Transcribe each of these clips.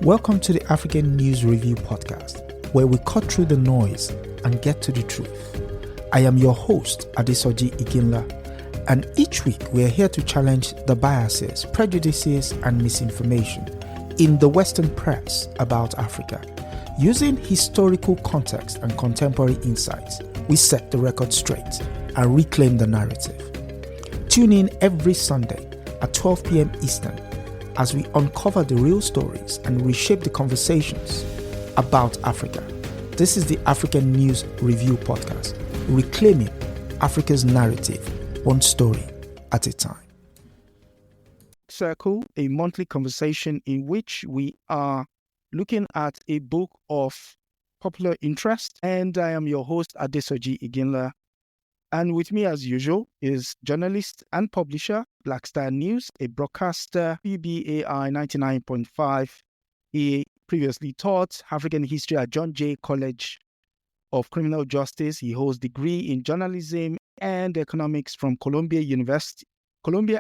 Welcome to the African News Review podcast, where we cut through the noise and get to the truth. I am your host, Adesoji Iginla, and each week we are here to challenge the biases, prejudices, and misinformation in the Western press about Africa. Using historical context and contemporary insights, we set the record straight and reclaim the narrative. Tune in every Sunday at 12 p.m. Eastern as we uncover the real stories and reshape the conversations about Africa. This is the African News Review podcast, reclaiming Africa's narrative, one story at a time. Circle, a monthly conversation in which we are looking at a book of popular interest, and I am your host, Adesoji Iginla. And with me, as usual, is journalist and publisher, Black Star News, a broadcaster, PBAI 99.5. He previously taught African history at John Jay College of Criminal Justice. He holds a degree in journalism and economics from Columbia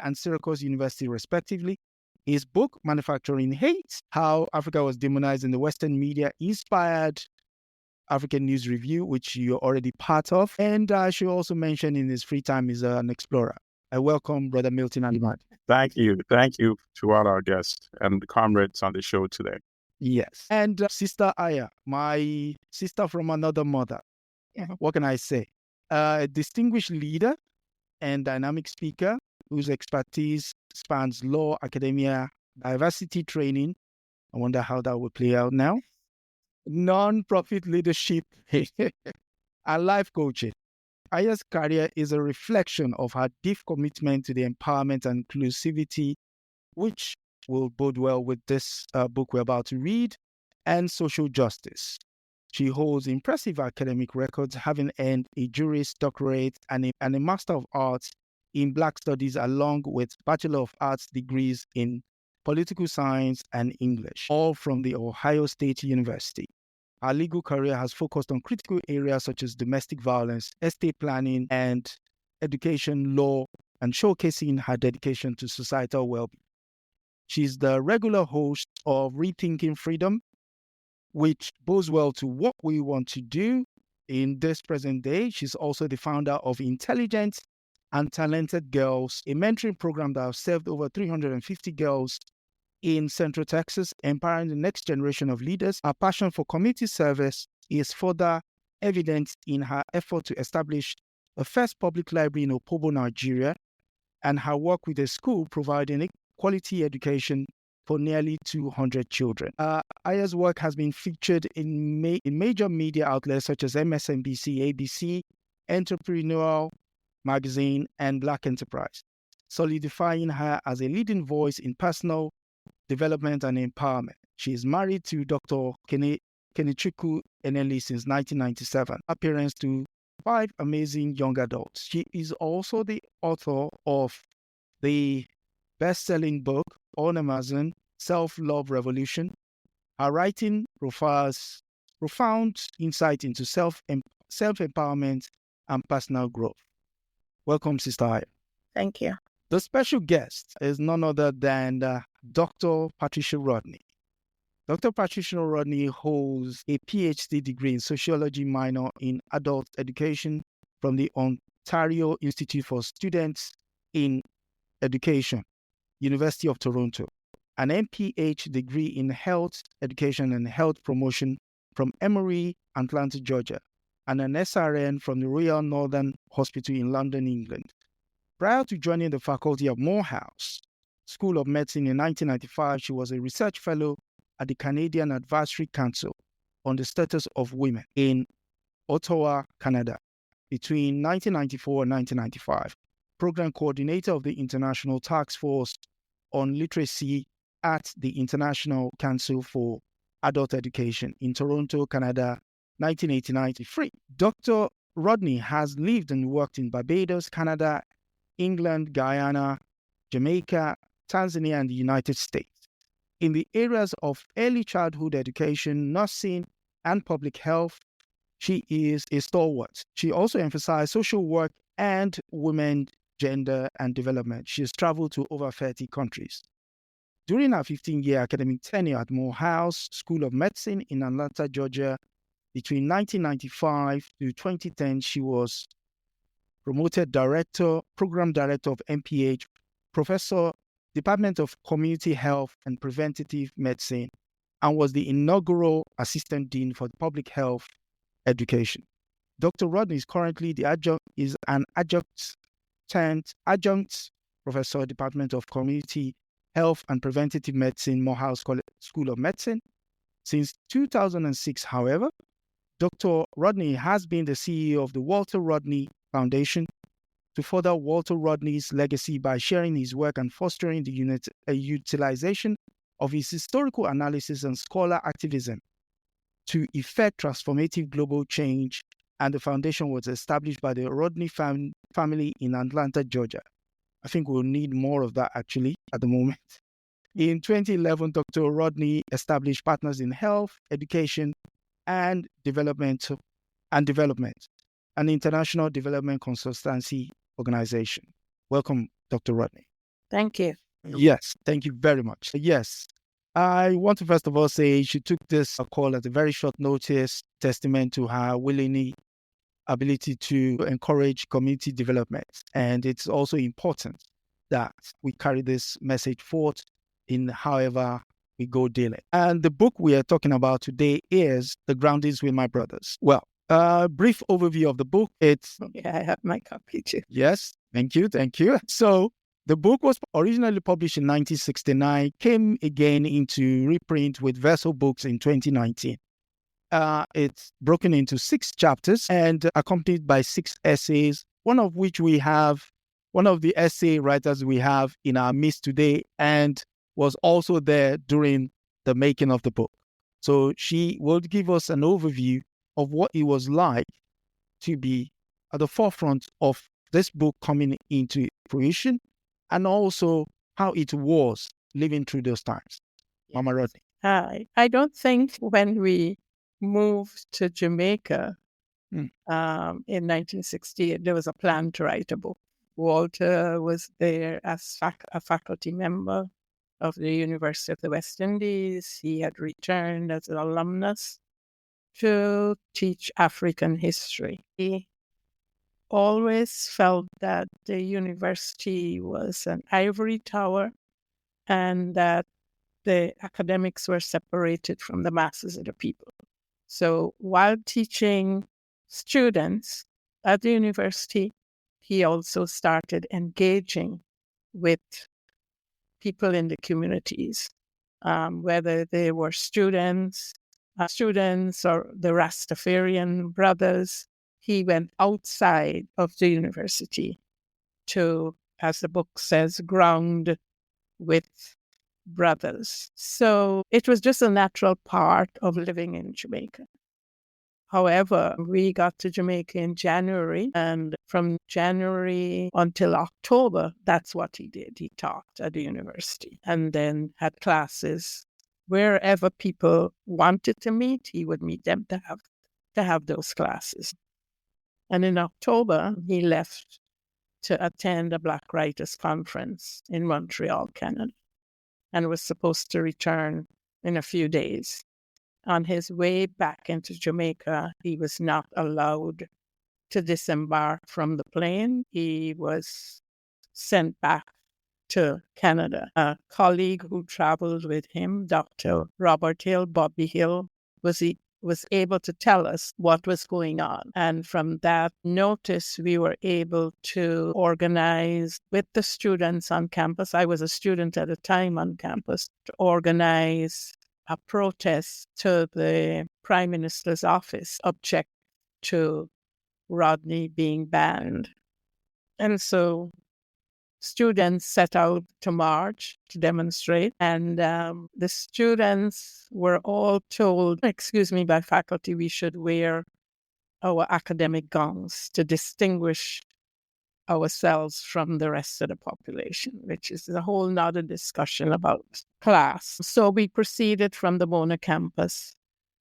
and Syracuse University, respectively. His book, Manufacturing Hate: How Africa Was Demonized in the Western Media, inspired African News Review, which you're already part of. And I should also mention in his free time is an explorer. I welcome Brother Milton Allimadi. Thank you. Thank you to all our guests and the comrades on the show today. Yes. And Sister Aya, my sister from another mother. What can I say? A distinguished leader and dynamic speaker whose expertise spans law, academia, diversity training. I wonder how that will play out now. Non-profit leadership and life coaching. Aya's career is a reflection of her deep commitment to the empowerment and inclusivity, which will bode well with this book we're about to read, and social justice. She holds impressive academic records, having earned a Juris Doctorate and a Master of Arts in Black Studies, along with Bachelor of Arts degrees in Political Science and English, all from the Ohio State University. Her legal career has focused on critical areas such as domestic violence, estate planning, and education law, and showcasing her dedication to societal well-being. She's the regular host of Rethinking Freedom, which bodes well to what we want to do in this present day. She's also the founder of Intelligent and Talented Girls, a mentoring program that has served over 350 girls in Central Texas, empowering the next generation of leaders. Her passion for community service is further evident in her effort to establish the first public library in Opobo, Nigeria, and her work with a school providing quality education for nearly 200 children. Aya's work has been featured in major media outlets such as MSNBC, ABC, Entrepreneurial Magazine, and Black Enterprise, solidifying her as a leading voice in personal development and empowerment. She is married to Dr. Kenichukwu Eneli since 1997, appearance to 5 amazing young adults. She is also the author of the best-selling book on Amazon, Self-Love Revolution. Her writing provides profound insight into self-empowerment and personal growth. Welcome, Sister Aya. Thank you. The special guest is none other than Dr. Patricia Rodney. Dr. Patricia Rodney holds a PhD degree in sociology minor in adult education from the Ontario Institute for Students in Education, University of Toronto, an MPH degree in health education and health promotion from Emory, Atlanta, Georgia, and an SRN from the Royal Northern Hospital in London, England. Prior to joining the faculty of Morehouse School of Medicine in 1995, she was a research fellow at the Canadian Advisory Council on the Status of Women in Ottawa, Canada, between 1994 and 1995, program coordinator of the International Task Force on Literacy at the International Council for Adult Education in Toronto, Canada, 1989-93. Dr. Rodney has lived and worked in Barbados, Canada, England, Guyana, Jamaica, Tanzania, and the United States. In the areas of early childhood education, nursing, and public health, she is a stalwart. She also emphasized social work and women, gender, and development. She has traveled to over 30 countries. During her 15-year academic tenure at Morehouse School of Medicine in Atlanta, Georgia, between 1995 to 2010, she was promoted program director of MPH, professor, Department of Community Health and Preventative Medicine, and was the inaugural assistant dean for public health education. Dr. Rodney is currently an adjunct professor, Department of Community Health and Preventative Medicine, Morehouse School of Medicine. Since 2006, however, Dr. Rodney has been the CEO of the Walter Rodney Foundation to further Walter Rodney's legacy by sharing his work and fostering the utilization of his historical analysis and scholar activism to effect transformative global change, and the foundation was established by the Rodney family in Atlanta, Georgia. I think we'll need more of that actually at the moment. In 2011, Dr. Rodney established Partners in Health, Education, and Development, an international development consultancy organization. Welcome, Dr. Rodney. Thank you. Yes, thank you very much. Yes, I want to first of all say she took this call at a very short notice, testament to her ability to encourage community development. And it's also important that we carry this message forth in however we go daily. And the book we are talking about today is The Groundings with My Brothers. Well, brief overview of the book. I have my copy too. Yes, thank you. So the book was originally published in 1969, came again into reprint with Verso Books in 2019. It's broken into 6 chapters and accompanied by 6 essays, one of which we have, one of the essay writers we have in our midst today, and was also there during the making of the book. So she will give us an overview of what it was like to be at the forefront of this book coming into fruition, and also how it was living through those times. Mama Rodney. I don't think when we moved to Jamaica in 1968, there was a plan to write a book. Walter was there as a faculty member of the University of the West Indies. He had returned as an alumnus to teach African history. He always felt that the university was an ivory tower and that the academics were separated from the masses of the people. So while teaching students at the university, he also started engaging with people in the communities, whether they were students or the Rastafarian brothers. He went outside of the university to, as the book says, ground with brothers. So it was just a natural part of living in Jamaica. However, we got to Jamaica in January, and from January until October, that's what he did. He taught at the university and then had classes. Wherever people wanted to meet, he would meet them to have those classes. And in October, he left to attend a Black Writers Conference in Montreal, Canada, and was supposed to return in a few days. On his way back into Jamaica, he was not allowed to disembark from the plane. He was sent back to Canada. A colleague who traveled with him, Dr. Robert Hill, Bobby Hill, was able to tell us what was going on. And from that notice, we were able to organize with the students on campus. I was a student at the time on campus, to organize a protest to the Prime Minister's office, object to Rodney being banned. And so students set out to march, to demonstrate, and the students were all told, by faculty, we should wear our academic gowns to distinguish ourselves from the rest of the population, which is a whole nother discussion about class. So we proceeded from the Mona campus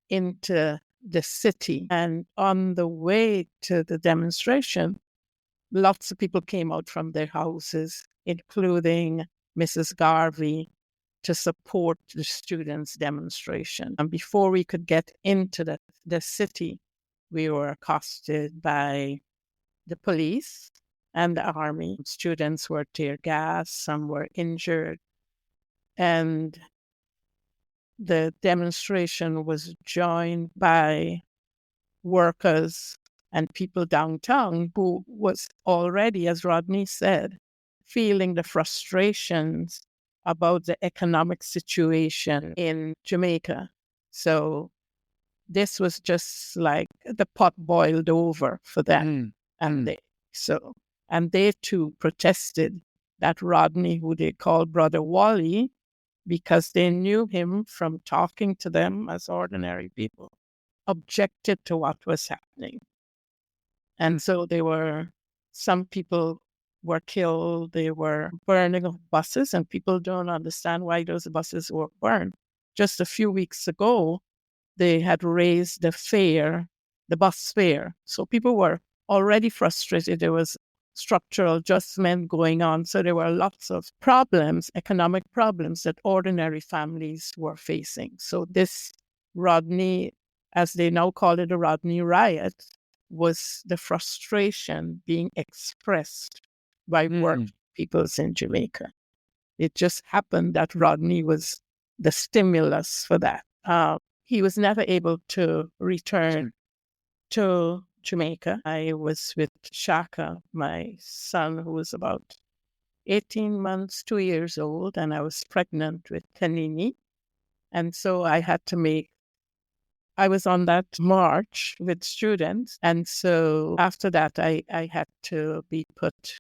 into the city, and on the way to the demonstration, lots of people came out from their houses, including Mrs. Garvey, to support the students' demonstration. And before we could get into the city, we were accosted by the police and the army. Students were tear gassed, some were injured. And the demonstration was joined by workers and people downtown who was already, as Rodney said, feeling the frustrations about the economic situation in Jamaica. So this was just like the pot boiled over for them. And they too protested that Rodney, who they called Brother Wally, because they knew him from talking to them as ordinary people, objected to what was happening. And so some people were killed, they were burning of buses, and people don't understand why those buses were burned. Just a few weeks ago, they had raised the bus fare. So people were already frustrated. There was structural adjustment going on. So there were lots of problems, economic problems that ordinary families were facing. So this Rodney, as they now call it, a Rodney riot, was the frustration being expressed by working peoples in Jamaica. It just happened that Rodney was the stimulus for that. He was never able to return to Jamaica. I was with Shaka, my son, who was about 18 months, 2 years old, and I was pregnant with Kanini. And so I was on that march with students. And so after that, I had to be put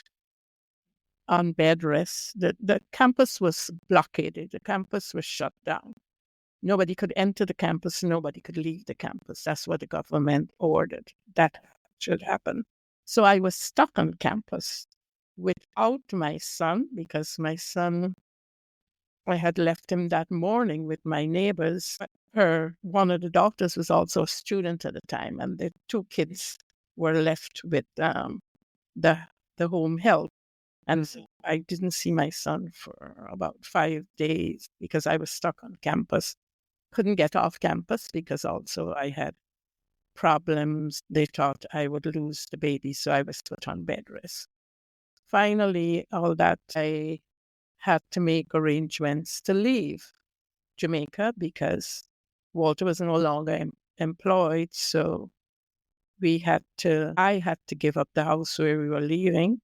on bed rest. The campus was blockaded. The campus was shut down. Nobody could enter the campus. Nobody could leave the campus. That's what the government ordered. That should happen. So I was stuck on campus without my son, because my son, I had left him that morning with my neighbors. One of the doctors was also a student at the time, and the two kids were left with the home health. And so I didn't see my son for about 5 days because I was stuck on campus. Couldn't get off campus because also I had problems. They thought I would lose the baby, so I was put on bed rest. Finally, all that, I had to make arrangements to leave Jamaica because Walter was no longer employed. So I had to give up the house where we were living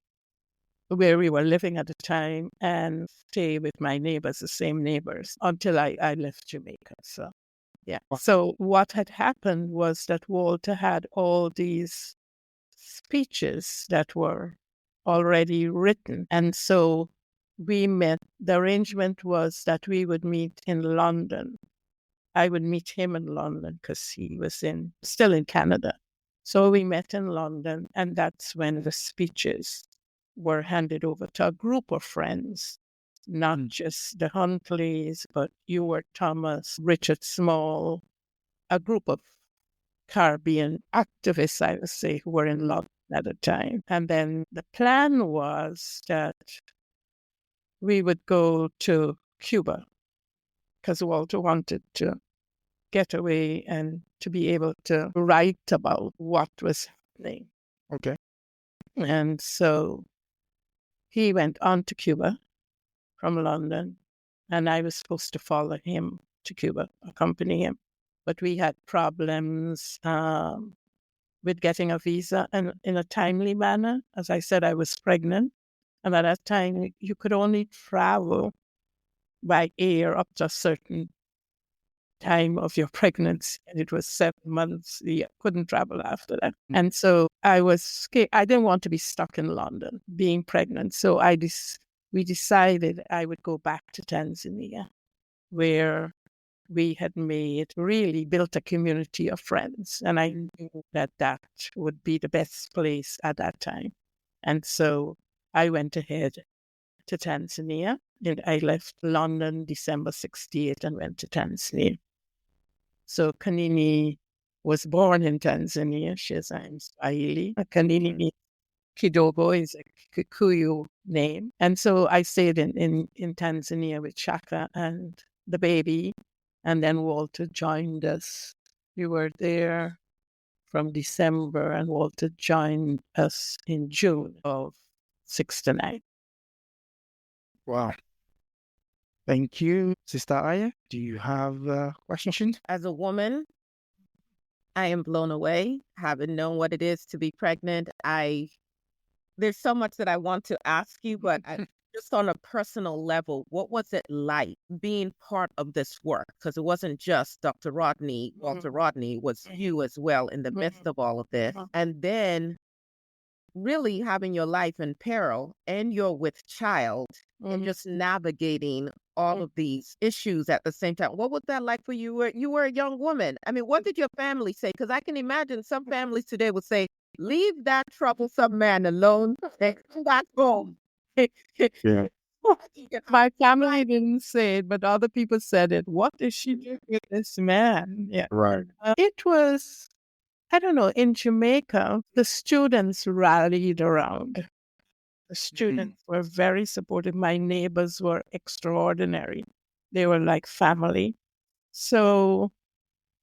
at the time, and stay with my neighbors, the same neighbors, until I left Jamaica. So, yeah. So what had happened was that Walter had all these speeches that were already written. And so we met. The arrangement was that we would meet in London. I would meet him in London because he was still in Canada. So we met in London, and that's when the speeches were handed over to a group of friends, not just the Huntleys, but Ewart Thomas, Richard Small, a group of Caribbean activists, I would say, who were in London at the time. And then the plan was that we would go to Cuba because Walter wanted to get away and to be able to write about what was happening. Okay. And so he went on to Cuba from London, and I was supposed to follow him to Cuba, accompany him. But we had problems with getting a visa and in a timely manner. As I said, I was pregnant. And at that time, you could only travel by air up to a certain time of your pregnancy. And it was 7 months. You couldn't travel after that. And so I was scared. I didn't want to be stuck in London being pregnant. So we decided I would go back to Tanzania, where we had really built a community of friends. And I knew that would be the best place at that time. And so I went ahead to Tanzania, and I left London December 1968 and went to Tanzania. So Kanini was born in Tanzania. She's Swahili. Kanini kidogo is a Kikuyu name. And so I stayed in Tanzania with Shaka and the baby. And then Walter joined us. We were there from December, and Walter joined us in June of 69. Wow. Thank you, Sister Aya. Do you have a question? As a woman, I am blown away, having known what it is to be pregnant. There's so much that I want to ask you, but just on a personal level, what was it like being part of this work? Because it wasn't just Dr. Rodney, Walter Rodney, it was you as well in the midst of all of this. And then really having your life in peril, and you're with child, and just navigating all of these issues at the same time. What was that like for you? You were a young woman. I mean, what did your family say? Because I can imagine some families today would say, leave that troublesome man alone and come back home. Yeah. My family didn't say it, but other people said it. What is she doing with this man? Yeah. Right. It was, I don't know, in Jamaica, the students rallied around. The students were very supportive. My neighbors were extraordinary. They were like family. So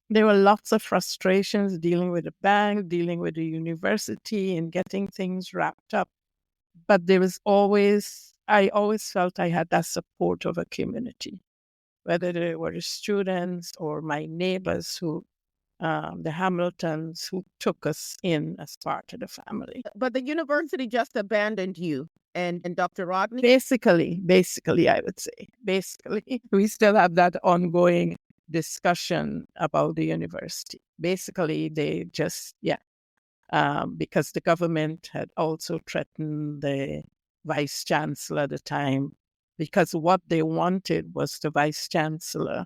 there were lots of frustrations dealing with the bank, dealing with the university, and getting things wrapped up. But I always felt I had that support of a community, whether they were the students or my neighbors the Hamiltons, who took us in as part of the family. But the university just abandoned you and Dr. Rodney? Basically, I would say. Basically, we still have that ongoing discussion about the university. Basically, they just, because the government had also threatened the vice chancellor at the time, because what they wanted was the vice chancellor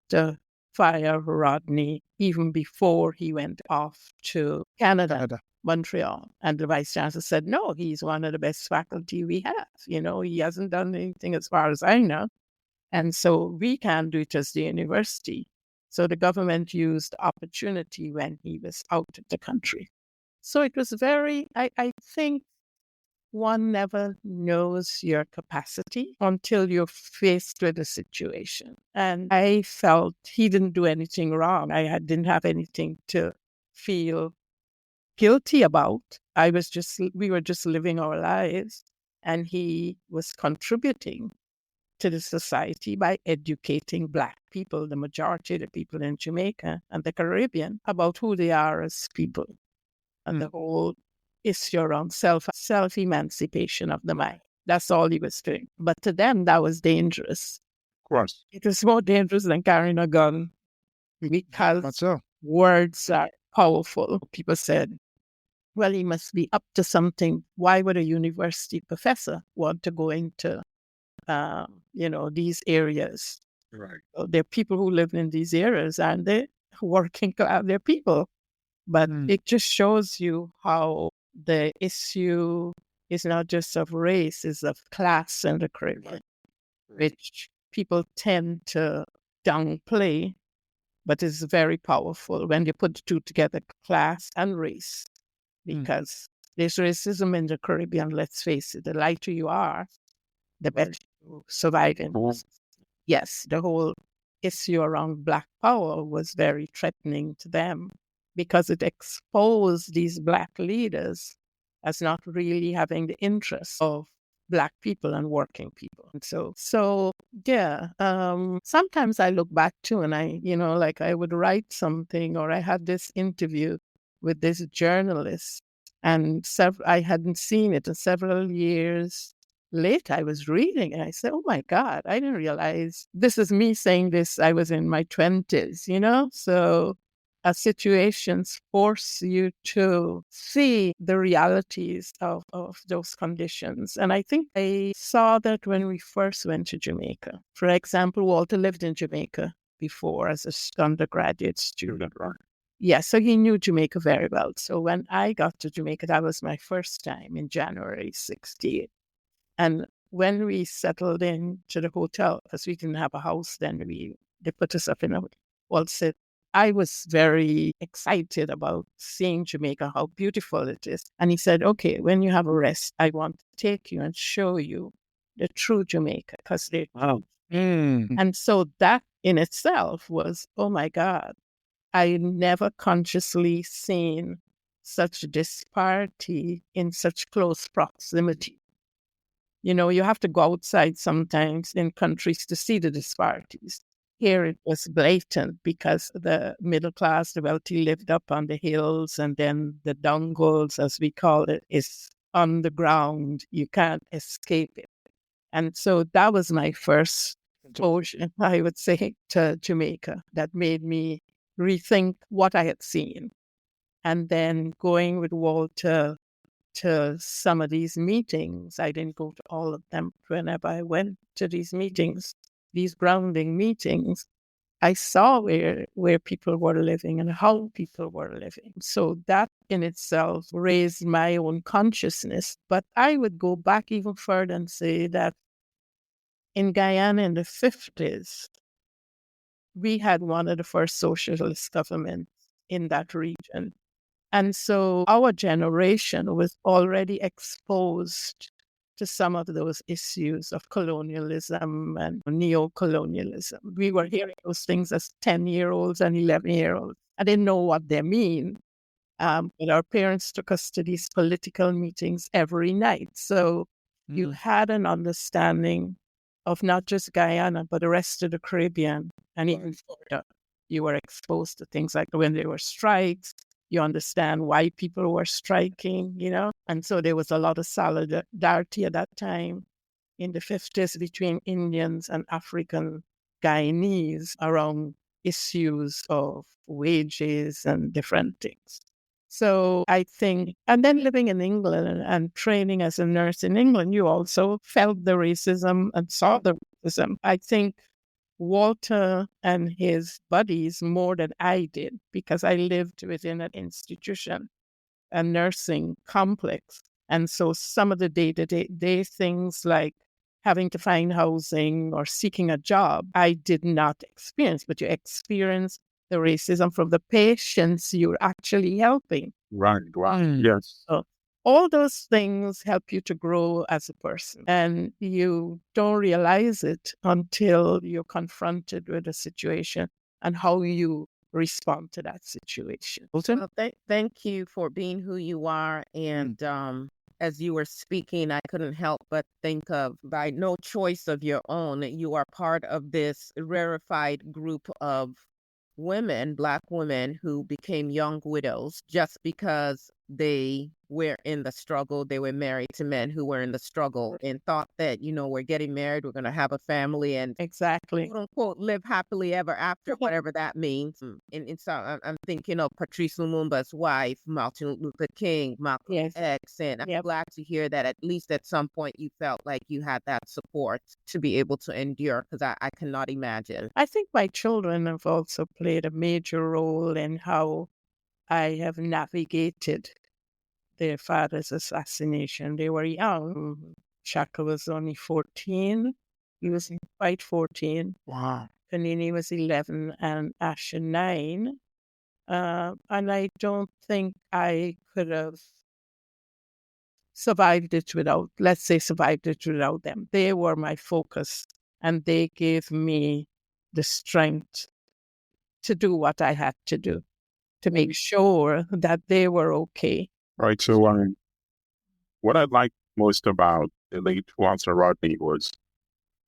to fire Rodney even before he went off to Canada, Montreal. And the vice chancellor said, no, he's one of the best faculty we have. He hasn't done anything as far as I know. And so we can't do it as the university. So the government used the opportunity when he was out of the country. So it was I think one never knows your capacity until you're faced with a situation. And I felt he didn't do anything wrong. Didn't have anything to feel guilty about. We were just living our lives, and he was contributing to the society by educating Black people, the majority of the people in Jamaica and the Caribbean, about who they are as people. And the whole issue around self-emancipation of the mind. That's all he was doing. But to them, that was dangerous. Of course. It was more dangerous than carrying a gun because words are powerful. People said, well, he must be up to something. Why would a university professor want to go into, these areas? Right. There are people who live in these areas, and they're working class, they're people. But it just shows you how the issue is not just of race, it's of class in the Caribbean, which people tend to downplay, but it's very powerful when you put the two together, class and race, because there's racism in the Caribbean, let's face it. The lighter you are, the better you survive in. Yes, the whole issue around Black power was very threatening to them, because it exposed these Black leaders as not really having the interests of Black people and working people. And sometimes I look back too, and I would write something, or I had this interview with this journalist, and I hadn't seen it in several years. Later, I was reading and I said, oh my God, I didn't realize this is me saying this. I was in my 20s, So situations force you to see the realities of those conditions. And I think I saw that when we first went to Jamaica. For example, Walter lived in Jamaica before as an undergraduate student. Yeah, so he knew Jamaica very well. So when I got to Jamaica, that was my first time in January 1968. And when we settled into the hotel, because we didn't have a house then, they put us up in a hotel. Walter said, I was very excited about seeing Jamaica, how beautiful it is. And he said, okay, when you have a rest, I want to take you and show you the true Jamaica, because they. Wow. And so that in itself was, oh my God, I never consciously seen such disparity in such close proximity. You know, you have to go outside sometimes in countries to see the disparities. Here it was blatant because the middle class, the wealthy, lived up on the hills, and then the dongles, as we call it, is on the ground. You can't escape it. And so that was my first exposure, I would say, to Jamaica that made me rethink what I had seen. And then going with Walter to some of these meetings, I didn't go to all of them. Whenever I went to these meetings, these grounding meetings, I saw where people were living and how people were living. So that in itself raised my own consciousness. But I would go back even further and say that in Guyana in the 50s, we had one of the first socialist governments in that region. And so our generation was already exposed to some of those issues of colonialism and neo-colonialism. We were hearing those things as 10-year-olds and 11-year-olds. I didn't know what they mean. But our parents took us to these political meetings every night. So you had an understanding of not just Guyana, but the rest of the Caribbean and even Florida. You were exposed to things like when there were strikes, you understand why people were striking, you know? And so there was a lot of solidarity at that time in the 50s between Indians and African Guyanese around issues of wages and different things. So I think, and then living in England and training as a nurse in England, you also felt the racism and saw the racism. I think Walter and his buddies more than I did, because I lived within an institution, a nursing complex. And so some of the day-to-day things like having to find housing or seeking a job, I did not experience, but you experience the racism from the patients you're actually helping. Right. Yes. So all those things help you to grow as a person, and you don't realize it until you're confronted with a situation and how you respond to that situation. Well, thank you for being who you are. And as you were speaking, I couldn't help but think of, by no choice of your own, you are part of this rarefied group of women, Black women, who became young widows just because they were in the struggle. They were married to men who were in the struggle and thought that, you know, we're getting married, we're going to have a family and Exactly. quote unquote live happily ever after, whatever that means. And so I'm thinking of Patrice Lumumba's wife, Martin Luther King, Malcolm X, and I'm glad to hear that at least at some point you felt like you had that support to be able to endure, because I cannot imagine. I think my children have also played a major role in how I have navigated their father's assassination. They were young. Shaka was only 14. He was quite 14. Wow. Panini was 11 and Asha 9. And I don't think I could have survived it without them. They were my focus, and they gave me the strength to do what I had to do to make sure that they were okay. Right. So what I liked most about the late Walter Rodney was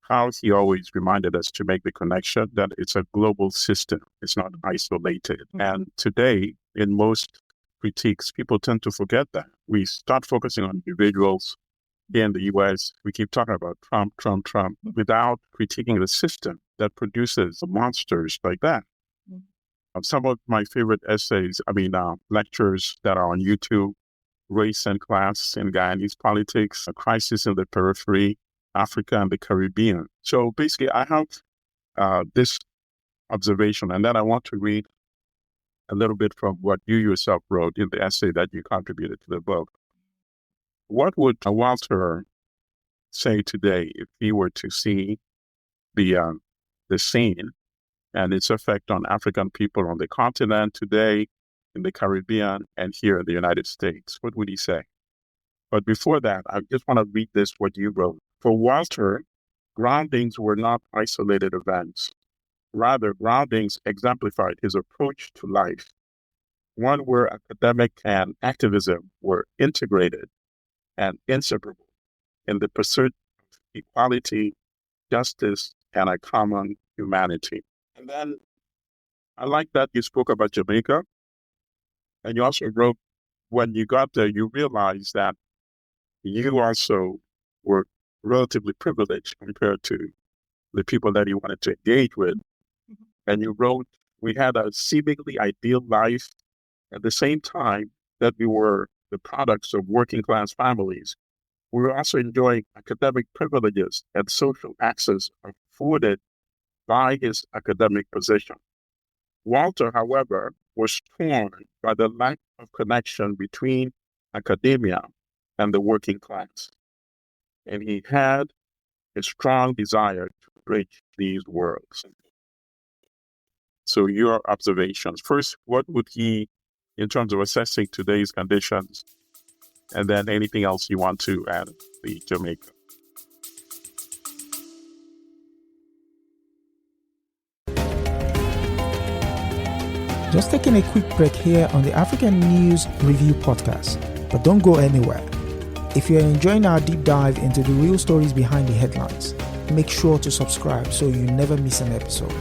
how he always reminded us to make the connection that it's a global system. It's not isolated. And today, in most critiques, people tend to forget that. We start focusing on individuals. Here in the US, we keep talking about Trump, without critiquing the system that produces monsters like that. Some of my favorite lectures that are on YouTube: Race and Class in Guyanese Politics, A Crisis in the Periphery, Africa and the Caribbean. So basically, I have this observation, and then I want to read a little bit from what you yourself wrote in the essay that you contributed to the book. What would Walter say today if he were to see the scene and its effect on African people on the continent today, in the Caribbean, and here in the United States. What would he say? But before that, I just want to read this, what you wrote. For Walter, groundings were not isolated events. Rather, groundings exemplified his approach to life, one where academic and activism were integrated and inseparable in the pursuit of equality, justice, and a common humanity. And then I like that you spoke about Jamaica. And you also wrote, when you got there, you realized that you also were relatively privileged compared to the people that you wanted to engage with. And you wrote, we had a seemingly ideal life at the same time that we were the products of working class families. We were also enjoying academic privileges and social access afforded by his academic position. Walter, however, was torn by the lack of connection between academia and the working class, and he had a strong desire to bridge these worlds. So your observations. First, what would he, in terms of assessing today's conditions, and then anything else you want to add the Jamaica? Just taking a quick break here on the African News Review podcast, but don't go anywhere. If you're enjoying our deep dive into the real stories behind the headlines, make sure to subscribe so you never miss an episode.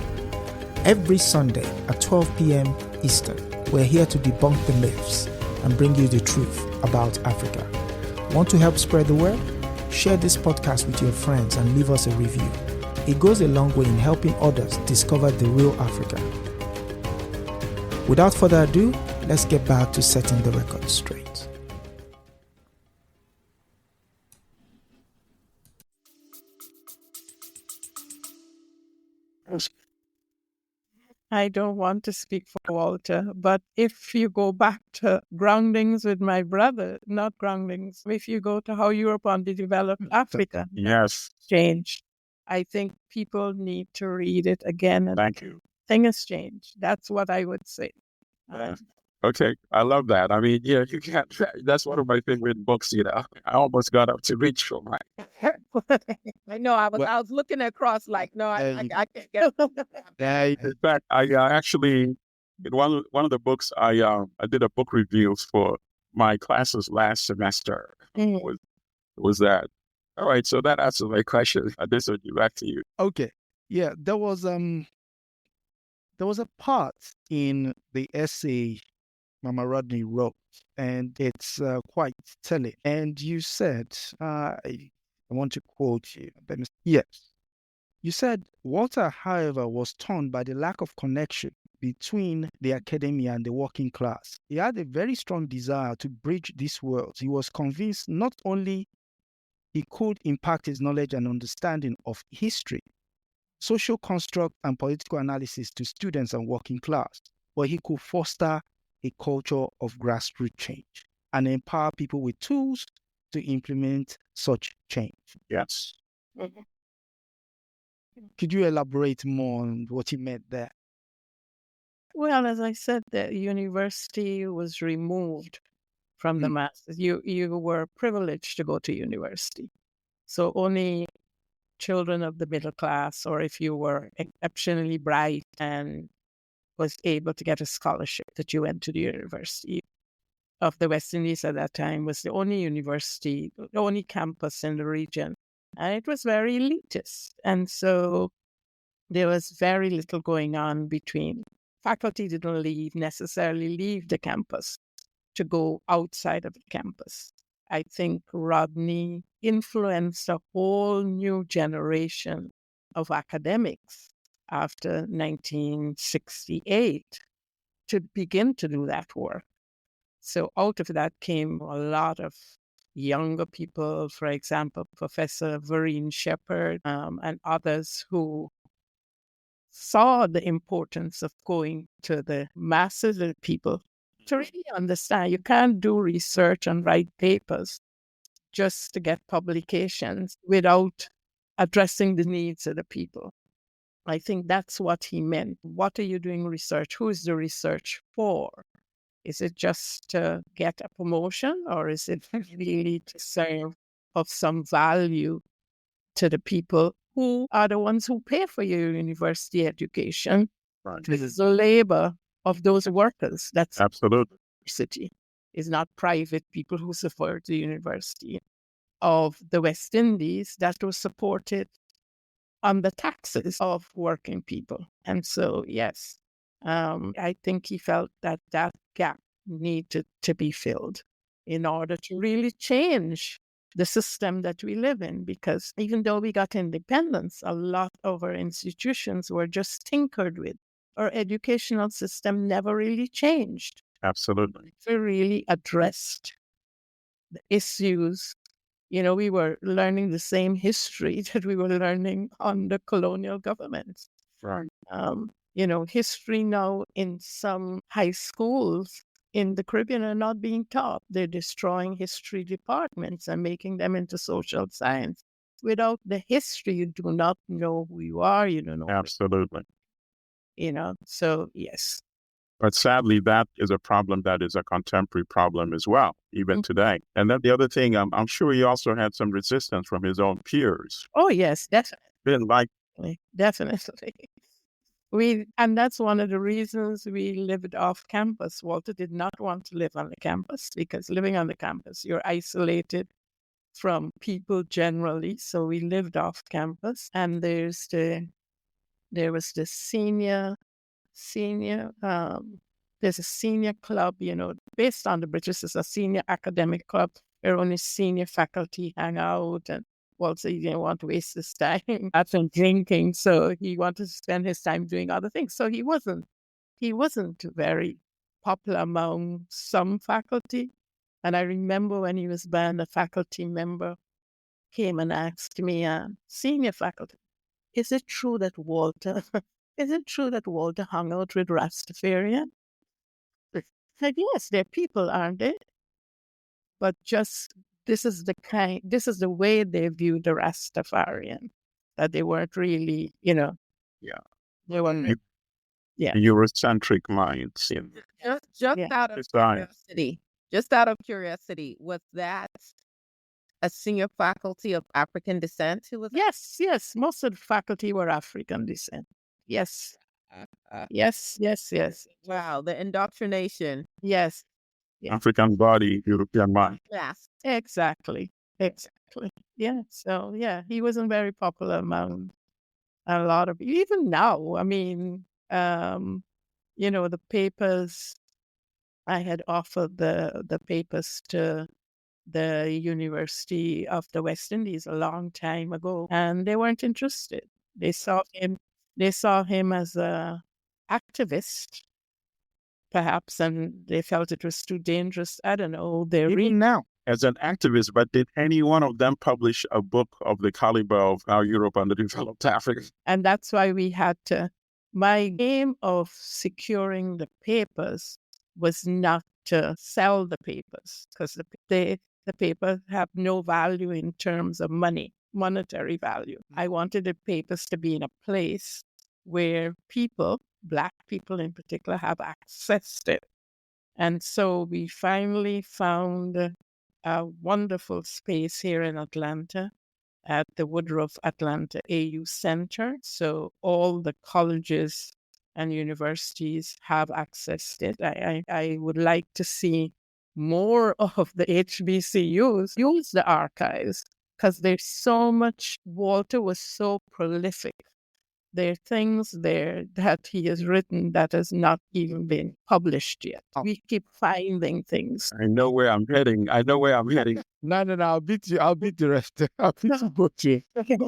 Every Sunday at 12 p.m. Eastern, we're here to debunk the myths and bring you the truth about Africa. Want to help spread the word? Share this podcast with your friends and leave us a review. It goes a long way in helping others discover the real Africa. Without further ado, let's get back to setting the record straight. I don't want to speak for Walter, but if you go back to Groundings with my brother, not Groundings, if you go to How Europe Underdeveloped Africa, Yes. changed. I think people need to read it again. Thank you. Thing has changed. That's what I would say. Okay, I love that. I mean, yeah, you can't. That's one of my favorite books. I almost got up to reach for mine. I know. I was looking across like, no, I can't get. In fact, I actually in one of the books I did a book review for my classes last semester. Was that all right? So that answers my question. Adesoji, back to you. Okay. Yeah, there was a part in the essay Mama Rodney wrote, and it's quite telling. And you said, I want to quote you. Yes. You said, Walter, however, was torn by the lack of connection between the academia and the working class. He had a very strong desire to bridge these worlds. He was convinced not only he could impact his knowledge and understanding of history, social construct, and political analysis to students and working class, but he could foster a culture of grassroots change and empower people with tools to implement such change. Yes. Mm-hmm. Could you elaborate more on what you meant there? Well, as I said, the university was removed from the masses. You were privileged to go to university. So only children of the middle class, or if you were exceptionally bright and was able to get a scholarship, that you went to the University of the West Indies at that time, was the only university, the only campus in the region. And it was very elitist. And so there was very little going on between. Faculty didn't necessarily leave the campus to go outside of the campus. I think Rodney influenced a whole new generation of academics after 1968 to begin to do that work. So out of that came a lot of younger people, for example, Professor Vereen Shepherd and others who saw the importance of going to the masses of people to really understand. You can't do research and write papers just to get publications without addressing the needs of the people. I think that's what he meant. What are you doing research? Who is the research for? Is it just to get a promotion, or is it really to serve of some value to the people who are the ones who pay for your university education? Right. This is the labor of those workers. That's Absolutely. university. It's not private people who support the University of the West Indies that was supported on the taxes of working people. And so, yes, I think he felt that that gap needed to be filled in order to really change the system that we live in. Because even though we got independence, a lot of our institutions were just tinkered with. Our educational system never really changed. Absolutely. We really addressed the issues. We were learning the same history that we were learning under colonial governments. Right. History now in some high schools in the Caribbean are not being taught. They're destroying history departments and making them into social science. Without the history, you do not know who you are. You don't know. Absolutely. So yes. But sadly, that is a problem that is a contemporary problem as well, even today. And then the other thing, I'm sure he also had some resistance from his own peers. Oh, yes, definitely. Definitely. And that's one of the reasons we lived off campus. Walter did not want to live on the campus, because living on the campus, you're isolated from people generally. So we lived off campus, and there was the senior, there's a senior club, based on the British, it's a senior academic club where only senior faculty hang out, and Walter didn't want to waste his time at drinking, so he wanted to spend his time doing other things. So he wasn't very popular among some faculty. And I remember when he was banned, a faculty member came and asked me, senior faculty, is it true that Walter hung out with Rastafarian? I said, yes, they're people, aren't they? But just this is the way they view the Rastafarian, that they weren't really, Yeah. They weren't. Eurocentric minds. Just out of curiosity, was that a senior faculty of African descent who was? Yes. Most of the faculty were African descent. Yes. Yes. Wow, the indoctrination. Yes. Yeah. African body, European mind. Yes. Exactly. Yeah. So, he wasn't very popular among a lot of, even now. I mean, the papers, I had offered the papers to the University of the West Indies a long time ago, and they weren't interested. They saw him as a activist, perhaps, and they felt it was too dangerous. I don't know. They're even now as an activist, but did any one of them publish a book of the caliber of Our Europe Underdeveloped Africa? And that's why we had to. My aim of securing the papers was not to sell the papers, because the papers have no value in terms of monetary value. I wanted the papers to be in a place where people, Black people in particular, have accessed it. And so we finally found a wonderful space here in Atlanta at the Woodruff Atlanta AU Center. So all the colleges and universities have accessed it. I would like to see more of the HBCUs use the archives, because there's so much. Walter was so prolific. There are things there that he has written that has not even been published yet. We keep finding things. I know where I'm heading. No, I'll beat you. I'll beat the rest. I'll beat you both. Okay.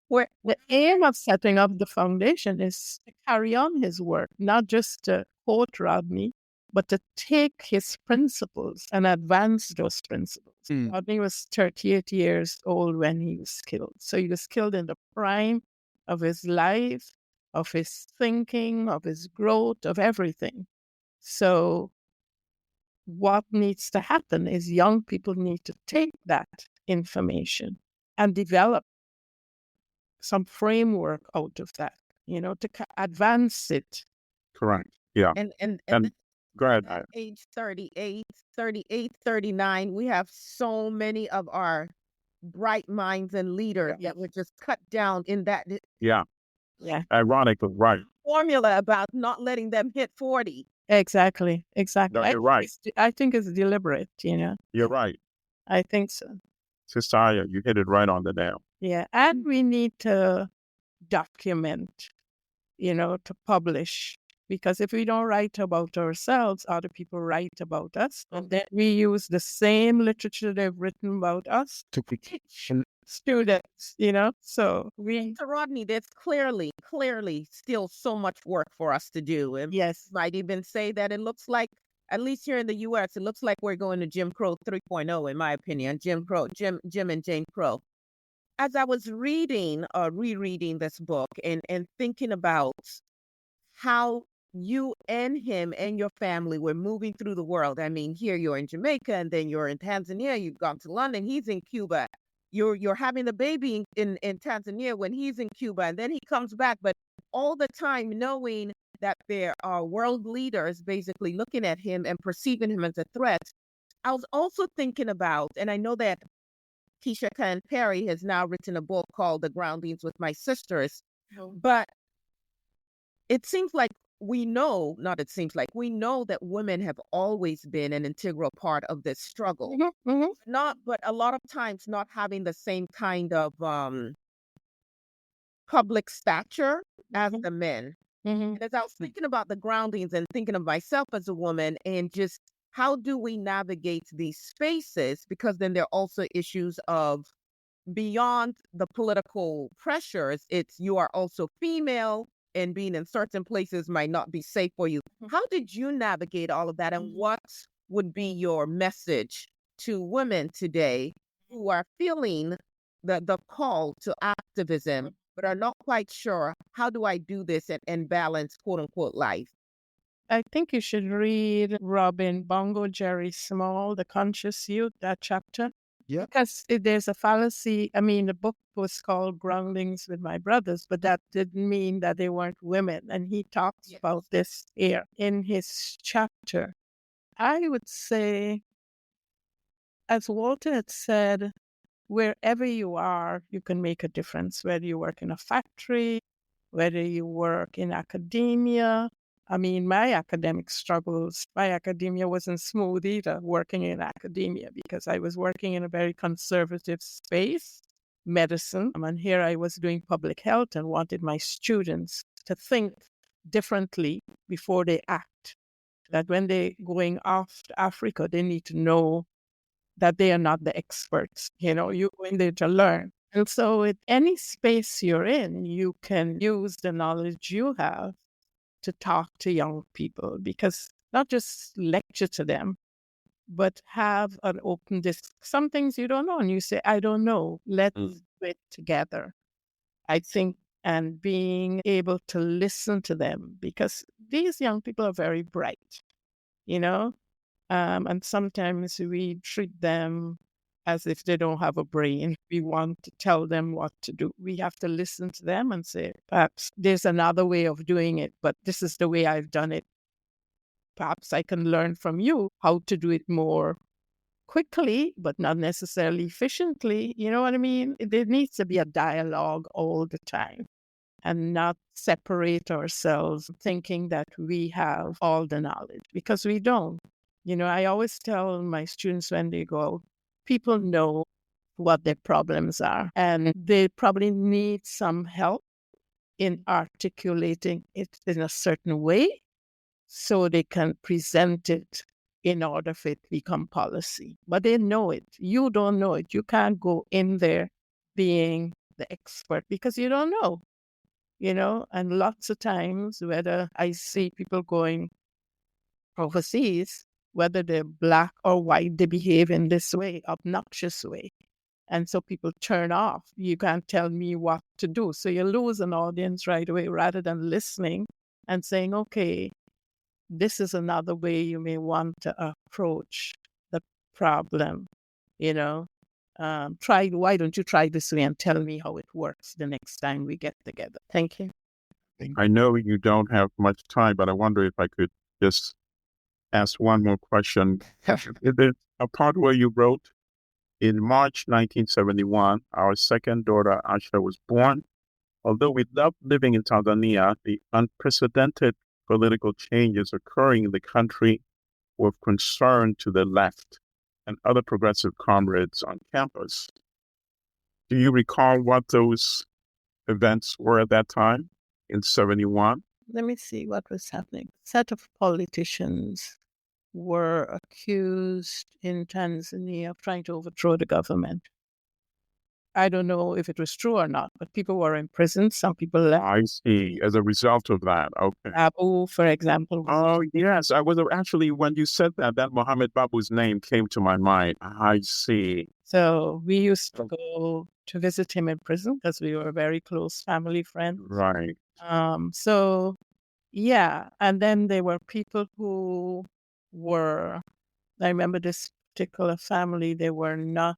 Where the aim of setting up the foundation is to carry on his work, not just to quote Rodney, but to take his principles and advance those principles. Rodney was 38 years old when he was killed. So he was killed in the prime of his life, of his thinking, of his growth, of everything. So what needs to happen is young people need to take that information and develop some framework out of that. to advance it. Correct. Yeah. And go ahead. at age 38, 39, we have so many of our bright minds and leaders that were just cut down in that Yeah. Yeah. Ironically, right. formula about not letting them hit 40. Exactly. No, you're right. I think it's deliberate, You're right. I think so. Sister Aya, you hit it right on the nail. Yeah. And we need to document, to publish. Because if we don't write about ourselves, other people write about us. And then we use the same literature they've written about us To teach students, So Walter Rodney, there's clearly still so much work for us to do. And yes. might even say that it looks like, at least here in the U.S., it looks like we're going to Jim Crow 3.0, in my opinion. Jim and Jane Crow. As I was rereading this book and thinking about how you and him and your family were moving through the world. I mean, here you're in Jamaica, and then you're in Tanzania. You've gone to London. He's in Cuba. You're having the baby in Tanzania when he's in Cuba, and then he comes back. But all the time knowing that there are world leaders basically looking at him and perceiving him as a threat. I was also thinking about, and I know that Keisha Khan Perry has now written a book called The Groundings with My Sisters, but it seems like we know that women have always been an integral part of this struggle. But a lot of times not having the same kind of public stature as the men. And as I was thinking about the groundings and thinking of myself as a woman and just how do we navigate these spaces? Because then there are also issues of beyond the political pressures, it's you are also female and being in certain places might not be safe for you. How did you navigate all of that? And what would be your message to women today who are feeling the call to activism, but are not quite sure, how do I do this and balance quote unquote life? I think you should read Robin Bongo Jerry Small, The Conscious Youth, that chapter. Yeah. Because there's a fallacy. I mean, the book was called Groundings with My Brothers, but that didn't mean that they weren't women. And he talks about this here in his chapter. I would say, as Walter had said, wherever you are, you can make a difference, whether you work in a factory, whether you work in academia. I mean, my academia wasn't smooth either, working in academia, because I was working in a very conservative space, medicine. And here I was doing public health and wanted my students to think differently before they act. That when they're going off to Africa, they need to know that they are not the experts. You're going there to learn. And so in any space you're in, you can use the knowledge you have to talk to young people, because not just lecture to them, but have an open discussion. Some things you don't know, and you say, I don't know, let's do it together. I think, and being able to listen to them, because these young people are very bright, and sometimes we treat them as if they don't have a brain. We want to tell them what to do. We have to listen to them and say, perhaps there's another way of doing it, but this is the way I've done it. Perhaps I can learn from you how to do it more quickly, but not necessarily efficiently. You know what I mean? There needs to be a dialogue all the time and not separate ourselves thinking that we have all the knowledge, because we don't. I always tell my students when they go out, people know what their problems are, and they probably need some help in articulating it in a certain way so they can present it in order for it to become policy. But they know it. You don't know it. You can't go in there being the expert because you don't know, and lots of times, whether I see people going overseas, whether they're black or white, they behave in this way, obnoxious way. And so people turn off. You can't tell me what to do. So you lose an audience right away rather than listening and saying, okay, this is another way you may want to approach the problem. Why don't you try this way and tell me how it works the next time we get together? Thank you. I know you don't have much time, but I wonder if I could just ask one more question. There's a part where you wrote, in March 1971, our second daughter, Asha, was born. Although we love living in Tanzania, the unprecedented political changes occurring in the country were of concern to the left and other progressive comrades on campus. Do you recall what those events were at that time in 71? Let me see what was happening. A set of politicians were accused in Tanzania of trying to overthrow the government. I don't know if it was true or not, but people were in prison. Some people left. I see. As a result of that, okay. Babu, for example. Oh, yes. I was actually, when you said that Mohammed Babu's name came to my mind. I see. So we used to go to visit him in prison because we were very close family friends. Right. So, yeah. And then there were people who were, I remember this particular family, the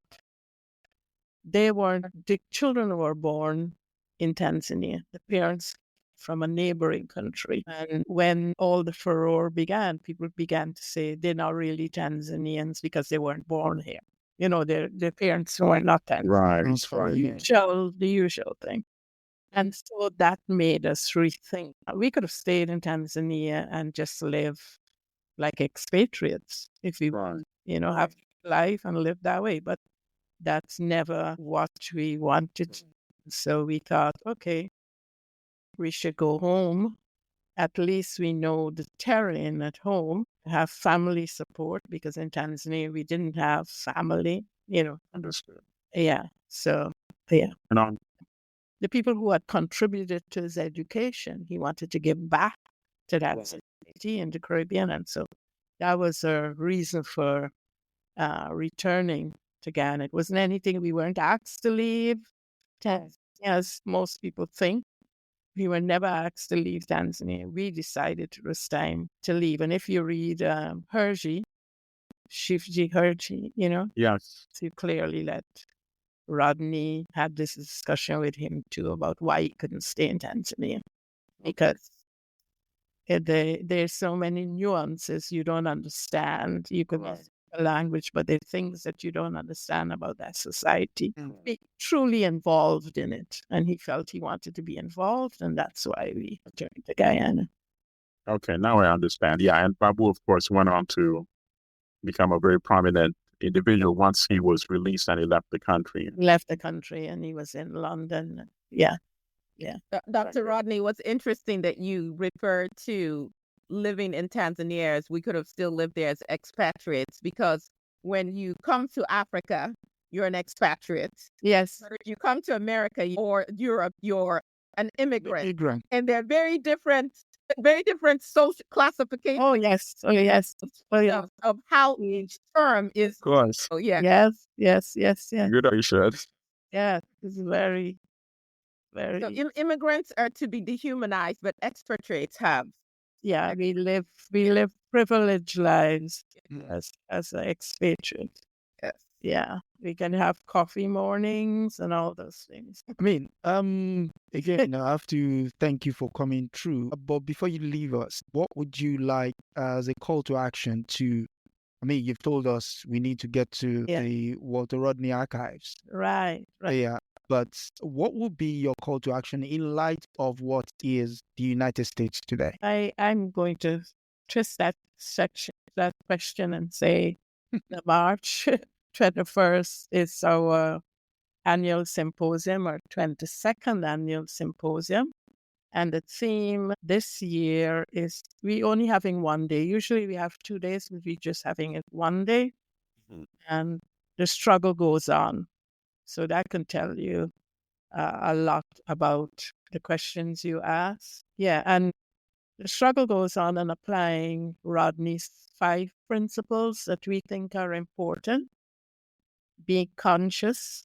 children were born in Tanzania, the parents from a neighboring country. And when all the furor began, people began to say they're not really Tanzanians because they weren't born here. You know, their parents were not Tanzanians. Right. The usual thing. And so that made us rethink. We could have stayed in Tanzania and just live like expatriates if we, have life and live that way. But that's never what we wanted. So we thought, okay, we should go home. At least we know the terrain at home, have family support, because in Tanzania we didn't have family, Understood. Yeah. So, yeah. And the people who had contributed to his education, he wanted to give back to that society in the Caribbean. And so that was a reason for returning to Ghana. It wasn't anything, we weren't asked to leave, as most people think. We were never asked to leave Tanzania. We decided it was time to leave. And if you read Shifji Herji, yes, so clearly that Rodney had this discussion with him too about why he couldn't stay in Tanzania. Because there's so many nuances you don't understand. You could a language, but there are things that you don't understand about that society. Be truly involved in it. And he felt he wanted to be involved, and that's why we returned to Guyana. Okay, now I understand. Yeah, and Babu, of course, went on to become a very prominent individual once he was released and he left the country. And he was in London. Yeah. Dr. Rodney, what's interesting that you referred to living in Tanzania as we could have still lived there as expatriates, because when you come to Africa, you're an expatriate. Yes. But if you come to America or Europe, you're an immigrant. And they're very different social classifications. Oh, yes. Of how each term is. Of course. Oh, yeah. Yes. Good idea. Yeah, it's very, very. So immigrants are to be dehumanized, but expatriates have. Yeah, we live privileged lives as an expatriate. Yes. Yeah, we can have coffee mornings and all those things. I mean, again, I have to thank you for coming through. But before you leave us, what would you like as a call to action to? I mean, you've told us we need to get to the Walter Rodney archives. Right. Yeah. But what would be your call to action in light of what is the United States today? I'm going to twist that question and say the March 21st is our annual symposium, our 22nd annual symposium. And the theme this year is we only having one day. Usually we have 2 days, but we're just having it one day. Mm-hmm. And the struggle goes on. So that can tell you a lot about the questions you ask. Yeah, and the struggle goes on in applying Rodney's 5 principles that we think are important. Be conscious,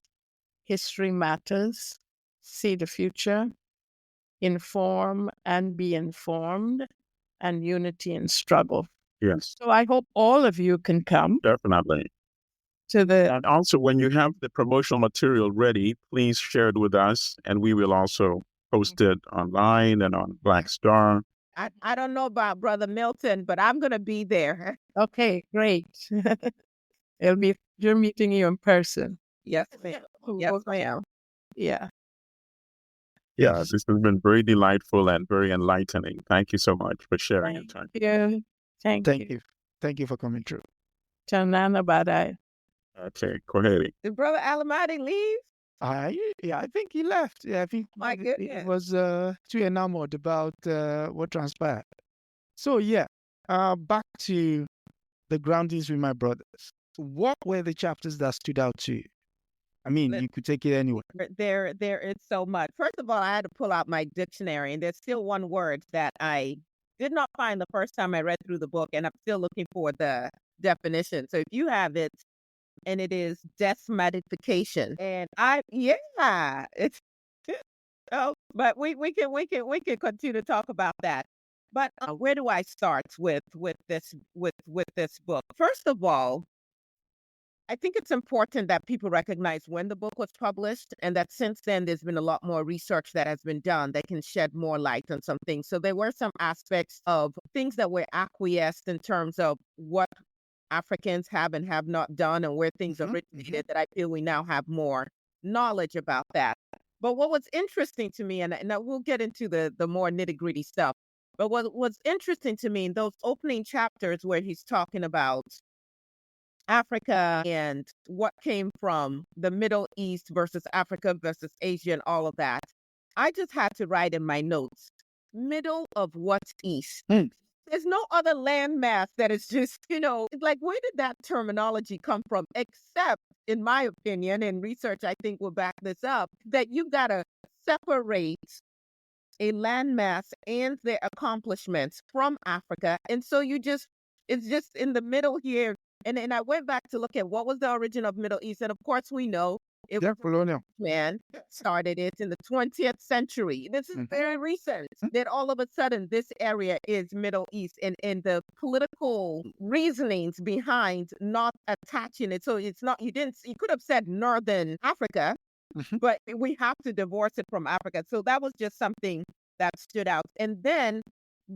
history matters, see the future, inform and be informed, and unity in struggle. Yes. So I hope all of you can come. Definitely. And also, when you have the promotional material ready, please share it with us, and we will also posted online and on Black Star. I don't know about Brother Milton, but I'm going to be there. Okay, great. You're meeting you in person. Yes, ma'am. Yes, ma'am. Yeah. Yeah, this has been very delightful and very enlightening. Thank you so much for sharing your time. Yeah. Thank you. Thank you for coming through. Chanana Badai. Okay, go ahead. Did Brother Allimadi leave? Yeah, I think he left. Yeah, I think My he goodness. was too enamored about what transpired. So yeah, back to the groundings with my brothers. What were the chapters that stood out to you? I mean, you could take it anywhere. There is so much. First of all, I had to pull out my dictionary, and there's still one word that I did not find the first time I read through the book, and I'm still looking for the definition. So if you have it, and it is desmatification, and it's oh, but we can continue to talk about that. But where do I start with this book? First of all, I think it's important that people recognize when the book was published, and that since then there's been a lot more research that has been done that can shed more light on some things. So there were some aspects of things that were acquiesced in terms of what Africans have and have not done and where things originated that I feel we now have more knowledge about that. But what was interesting to me, and we'll get into the more nitty-gritty stuff, but what was interesting to me in those opening chapters where he's talking about Africa and what came from the Middle East versus Africa versus Asia and all of that, I just had to write in my notes, middle of what's East? There's no other landmass that is just, it's like, where did that terminology come from? Except, in my opinion, and research I think will back this up, that you've got to separate a landmass and their accomplishments from Africa. And so it's just in the middle here. And I went back to look at what was the origin of Middle East. And of course, we know it was colonial. Man started it in the 20th century. This is very recent. That all of a sudden this area is Middle East, and the political reasonings behind not attaching it. So it's not, you could have said Northern Africa, but we have to divorce it from Africa. So that was just something that stood out. And then,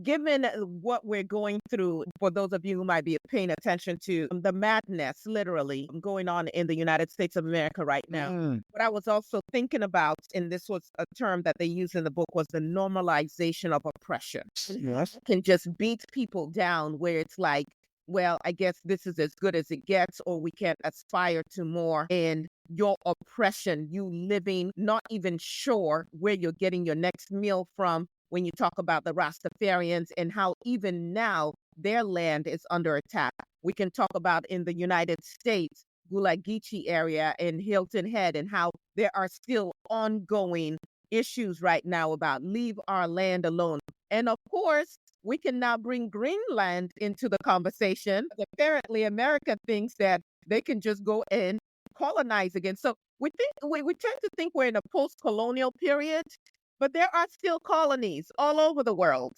given what we're going through, for those of you who might be paying attention to the madness literally going on in the United States of America right now, what I was also thinking about, and this was a term that they use in the book, was the normalization of oppression. Yes. Can just beat people down where it's like, well, I guess this is as good as it gets, or we can't aspire to more. And your oppression, you living, not even sure where you're getting your next meal from, when you talk about the Rastafarians and how even now their land is under attack. We can talk about in the United States, Gullah Geechee area and Hilton Head, and how there are still ongoing issues right now about leave our land alone. And of course, we can now bring Greenland into the conversation. Apparently, America thinks that they can just go and colonize again. So we tend to think we're in a post-colonial period, but there are still colonies all over the world.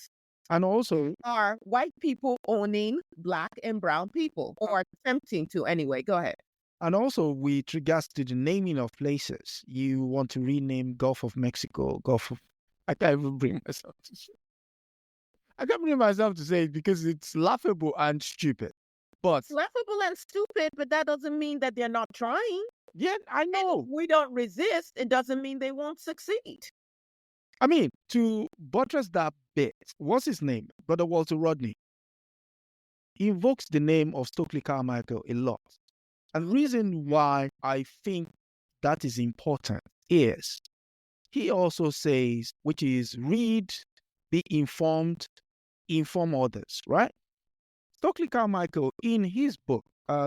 And also, are white people owning Black and brown people, or attempting to anyway. Go ahead. And also, with regards to the naming of places, you want to rename Gulf of Mexico, I can't even bring myself to say. I can't bring myself to say it because it's laughable and stupid. But it's laughable and stupid, but that doesn't mean that they're not trying. Yeah, I know. And we don't resist. It doesn't mean they won't succeed. I mean, to buttress that bit, what's his name? Brother Walter Rodney. He invokes the name of Stokely Carmichael a lot. And the reason why I think that is important is he also says, which is read, be informed, inform others, right? Stokely Carmichael, in his book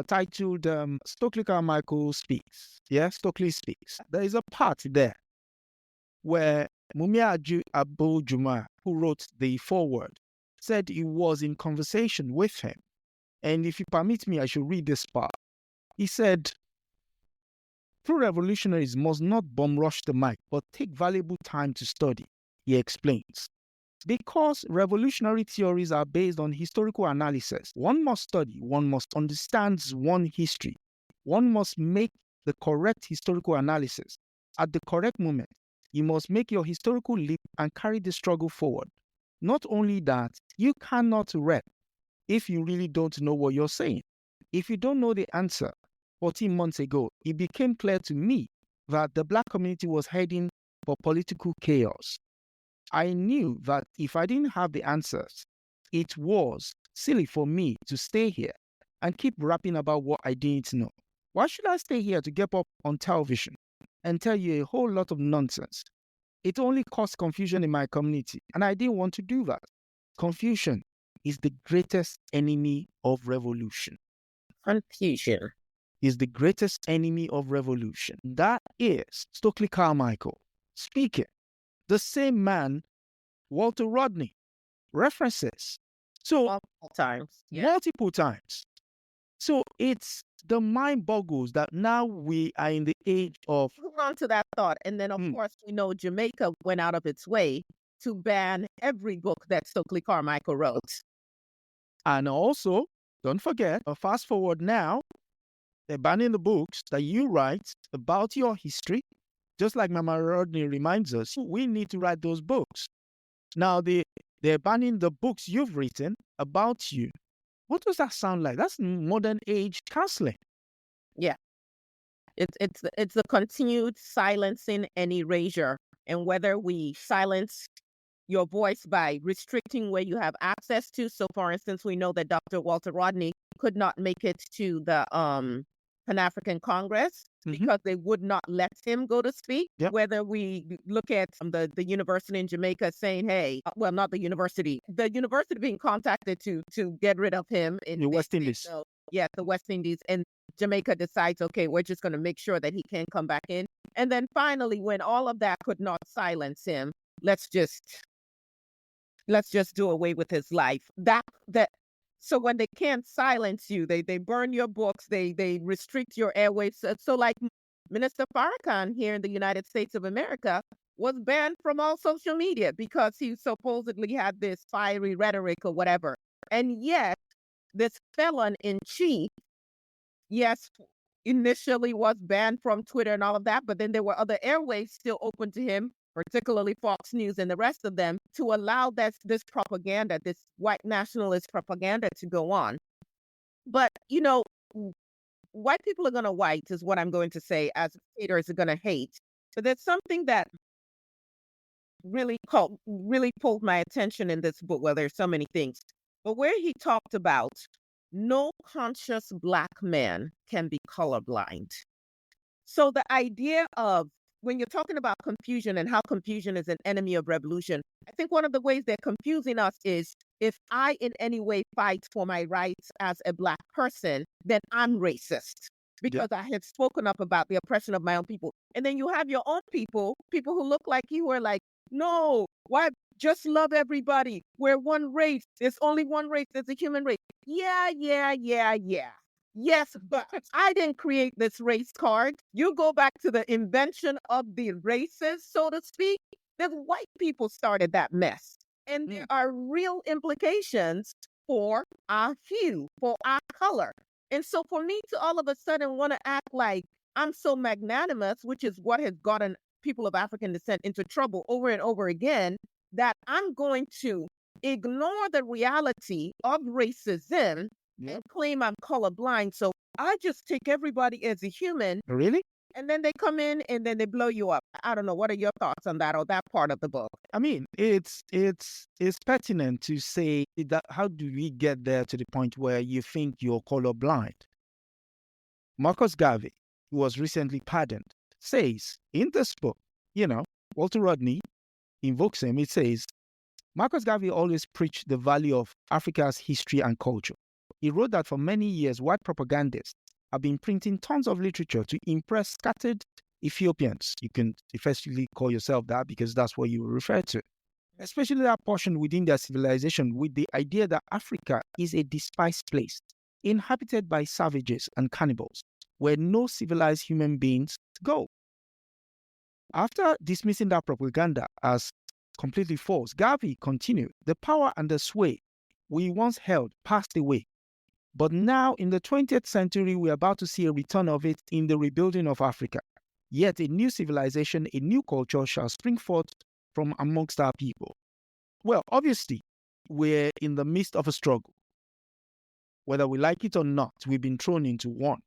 titled Stokely Carmichael Speaks, Stokely Speaks, there is a part there where Mumia Abu Juma, who wrote the foreword, said he was in conversation with him. And if you permit me, I should read this part. He said, true revolutionaries must not bomb rush the mic, but take valuable time to study, he explains. Because revolutionary theories are based on historical analysis, one must study, one must understand one's history, one must make the correct historical analysis at the correct moment. You must make your historical leap and carry the struggle forward. Not only that, you cannot rep if you really don't know what you're saying. If you don't know the answer, 14 months ago, it became clear to me that the Black community was heading for political chaos. I knew that if I didn't have the answers, it was silly for me to stay here and keep rapping about what I didn't know. Why should I stay here to get up on television and tell you a whole lot of nonsense? It only caused confusion in my community, and I didn't want to do that. Confusion is the greatest enemy of revolution. Confusion is the greatest enemy of revolution. That is Stokely Carmichael speaking. The same man, Walter Rodney, references. So multiple times. Multiple times. So it's the mind boggles that now we are in the age of... Hold on to that thought. And then, of course, we know Jamaica went out of its way to ban every book that Stokely Carmichael wrote. And also, don't forget, fast forward now, they're banning the books that you write about your history. Just like Mama Rodney reminds us, we need to write those books. Now, they're banning the books you've written about you. What does that sound like? That's modern age counseling. Yeah. It's the continued silencing and erasure. And whether we silence your voice by restricting where you have access to. So, for instance, we know that Dr. Walter Rodney could not make it to the Pan-African Congress because they would not let him go to speak. Yep. Whether we look at the university in Jamaica saying, hey, well, not the university being contacted to get rid of him. In the West Indies. So, yeah, the West Indies. And Jamaica decides, okay, we're just going to make sure that he can come back in. And then finally, when all of that could not silence him, let's just do away with his life. So when they can't silence you, they burn your books, they restrict your airwaves. So like Minister Farrakhan here in the United States of America was banned from all social media because he supposedly had this fiery rhetoric or whatever. And yet, this felon in chief, yes, initially was banned from Twitter and all of that, but then there were other airwaves still open to him, particularly Fox News and the rest of them, to allow this propaganda, this white nationalist propaganda to go on. But, white people are going to white is what I'm going to say, as haters are going to hate. But there's something that really pulled my attention in this book. Well, there's so many things, but where he talked about no conscious Black man can be colorblind. So the idea of when you're talking about confusion and how confusion is an enemy of revolution, I think one of the ways they're confusing us is if I in any way fight for my rights as a Black person, then I'm racist because I have spoken up about the oppression of my own people. And then you have your own people who look like you, who are like, no, why just love everybody? We're one race. There's only one race. There's a human race. Yeah. Yes, but I didn't create this race card. You go back to the invention of the races, so to speak. The white people started that mess. And there are real implications for our hue, for our color. And so for me to all of a sudden want to act like I'm so magnanimous, which is what has gotten people of African descent into trouble over and over again, that I'm going to ignore the reality of racism and claim I'm colorblind. So I just take everybody as a human. Really? And then they come in and then they blow you up. I don't know. What are your thoughts on that or that part of the book? I mean, it's pertinent to say that how do we get there to the point where you think you're colorblind? Marcus Garvey, who was recently pardoned, says in this book, Walter Rodney invokes him. It says, Marcus Garvey always preached the value of Africa's history and culture. He wrote that for many years, white propagandists have been printing tons of literature to impress scattered Ethiopians. You can effectively call yourself that because that's what you refer to. Especially that portion within their civilization with the idea that Africa is a despised place, inhabited by savages and cannibals, where no civilized human beings go. After dismissing that propaganda as completely false, Garvey continued, the power and the sway we once held passed away. But now, in the 20th century, we're about to see a return of it in the rebuilding of Africa. Yet a new civilization, a new culture shall spring forth from amongst our people. Well, obviously, we're in the midst of a struggle. Whether we like it or not, we've been thrown into one.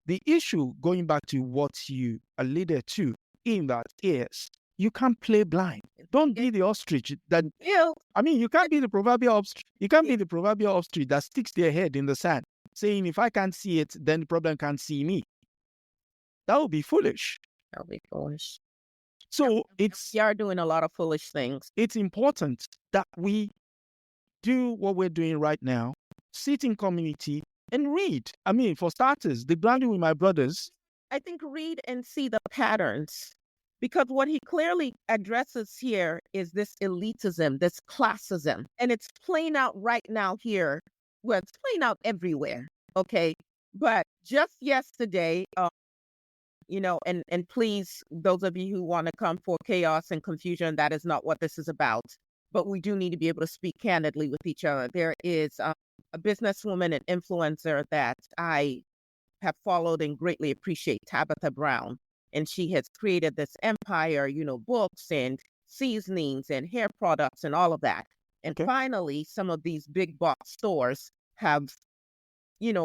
The issue, going back to what you alluded to in that, is you can't play blind. Don't be the ostrich that, you can't be the proverbial ostrich. You can't be the proverbial ostrich that sticks their head in the sand, saying, if I can't see it, then the problem can't see me. That would be foolish. That would be foolish. So you are doing a lot of foolish things. It's important that we do what we're doing right now, sit in community and read. For starters, the Grounding with my brothers. I think read and see the patterns, because what he clearly addresses here is this elitism, this classism, and it's playing out right now here. Well, it's playing out everywhere. Okay. But just yesterday, and please, those of you who want to come for chaos and confusion, that is not what this is about. But we do need to be able to speak candidly with each other. There is a businesswoman and influencer that I have followed and greatly appreciate, Tabitha Brown. And she has created this empire, books and seasonings and hair products and all of that. And finally, some of these big box stores have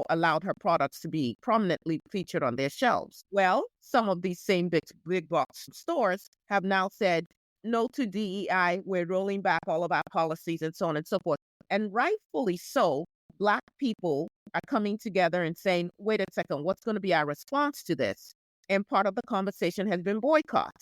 allowed her products to be prominently featured on their shelves. Well, some of these same big box stores have now said no to DEI. We're rolling back all of our policies and so on and so forth. And rightfully so, Black people are coming together and saying, wait a second, what's going to be our response to this? And part of the conversation has been boycott.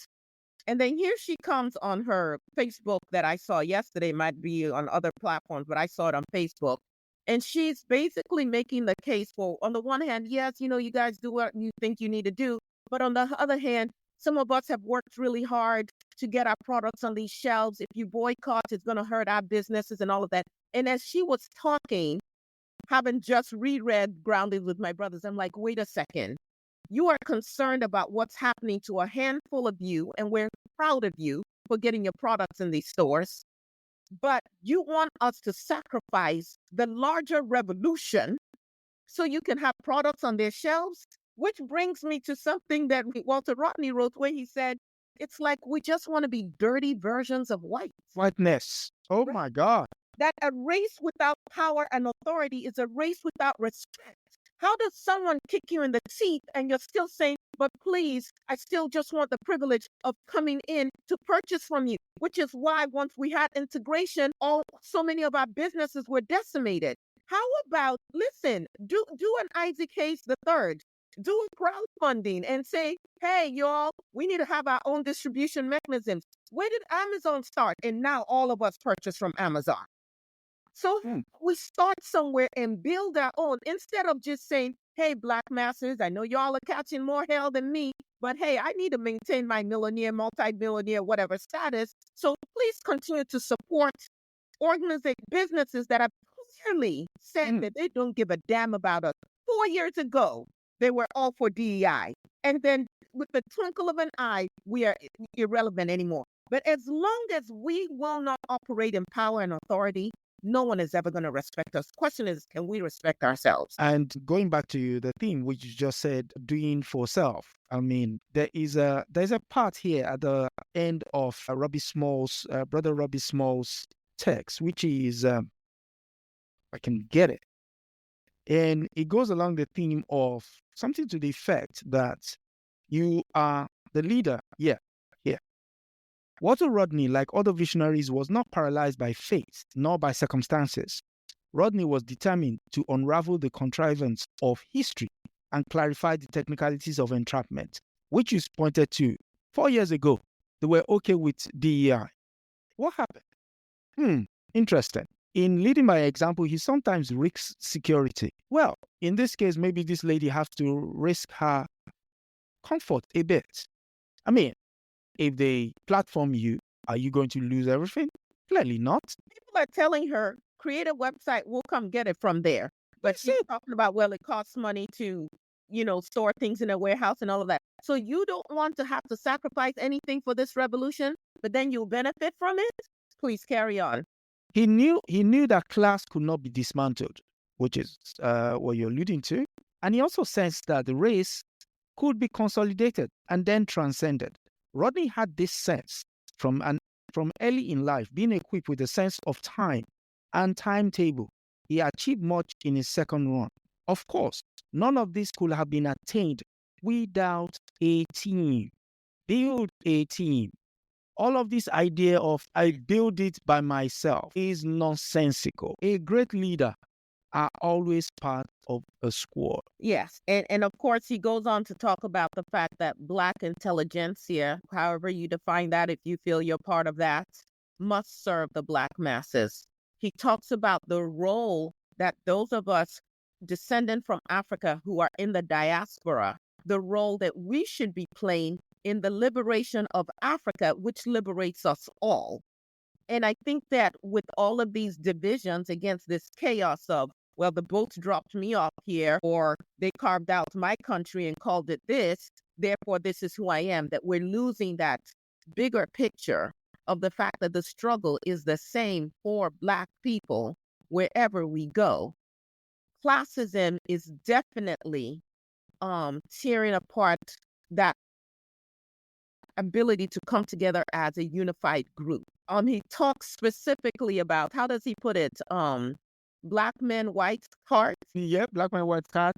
And then here she comes on her Facebook that I saw yesterday, might be on other platforms, but I saw it on Facebook. And she's basically making the case for, on the one hand, yes, you guys do what you think you need to do. But on the other hand, some of us have worked really hard to get our products on these shelves. If you boycott, it's going to hurt our businesses and all of that. And as she was talking, having just reread Groundings with my brothers, I'm like, wait a second. You are concerned about what's happening to a handful of you, and we're proud of you for getting your products in these stores. But you want us to sacrifice the larger revolution so you can have products on their shelves, which brings me to something that Walter Rodney wrote, where he said, it's like we just want to be dirty versions of whiteness. Oh, my God. That a race without power and authority is a race without respect. How does someone kick you in the teeth and you're still saying, but please, I still just want the privilege of coming in to purchase from you, which is why once we had integration, so many of our businesses were decimated. How about, listen, do an Isaac Hayes III, do a crowdfunding and say, hey, y'all, we need to have our own distribution mechanisms. Where did Amazon start? And now all of us purchase from Amazon. So we start somewhere and build our own, instead of just saying, hey, Black masses, I know y'all are catching more hell than me, but hey, I need to maintain my millionaire, multi-millionaire, whatever status. So please continue to support businesses that have clearly said that they don't give a damn about us. 4 years ago, they were all for DEI. And then with the twinkle of an eye, we are irrelevant anymore. But as long as we will not operate in power and authority, no one is ever going to respect us. Question is, can we respect ourselves? And going back to the theme which you just said, doing for self. There's a part here at the end of Brother Robbie Small's text, which is, I can get it. And it goes along the theme of something to the effect that you are the leader. Yeah. Walter Rodney, like other visionaries, was not paralyzed by fate nor by circumstances. Rodney was determined to unravel the contrivance of history and clarify the technicalities of entrapment, which is pointed to 4 years ago. They were okay with DEI. What happened? Interesting. In leading by example, he sometimes risks security. Well, in this case, maybe this lady has to risk her comfort a bit. If they platform you, are you going to lose everything? Clearly not. People are telling her, create a website, we'll come get it from there. But she's talking about, well, it costs money to, store things in a warehouse and all of that. So you don't want to have to sacrifice anything for this revolution, but then you'll benefit from it? Please carry on. He knew that class could not be dismantled, which is what you're alluding to. And he also sensed that the race could be consolidated and then transcended. Rodney had this sense from early in life, being equipped with a sense of time and timetable. He achieved much in his second run. Of course, none of this could have been attained without a team. Build a team. All of this idea of I build it by myself is nonsensical. A great leader are always part of a squad. Yes. And of course, he goes on to talk about the fact that Black intelligentsia, however you define that, if you feel you're part of that, must serve the Black masses. He talks about the role that those of us descendant from Africa who are in the diaspora, the role that we should be playing in the liberation of Africa, which liberates us all. And I think that with all of these divisions against this chaos of, well, the boats dropped me off here, or they carved out my country and called it this, therefore this is who I am, that we're losing that bigger picture of the fact that the struggle is the same for Black people wherever we go. Classism is definitely tearing apart that ability to come together as a unified group. He talks specifically about, how does he put it? Black men, white heart. Yep, Black man, white heart.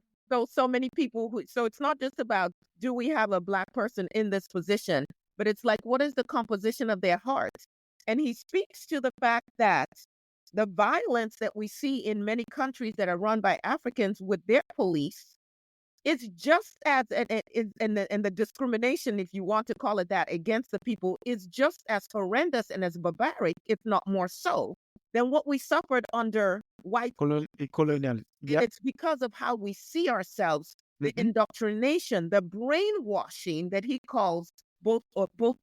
So many people so it's not just about, do we have a Black person in this position, but it's like, what is the composition of their heart? And he speaks to the fact that the violence that we see in many countries that are run by Africans with their police is just as, and the discrimination, if you want to call it that, against the people is just as horrendous and as barbaric, if not more so, than what we suffered under white colonial. Yep. It's because of how we see ourselves, the indoctrination, the brainwashing that he calls both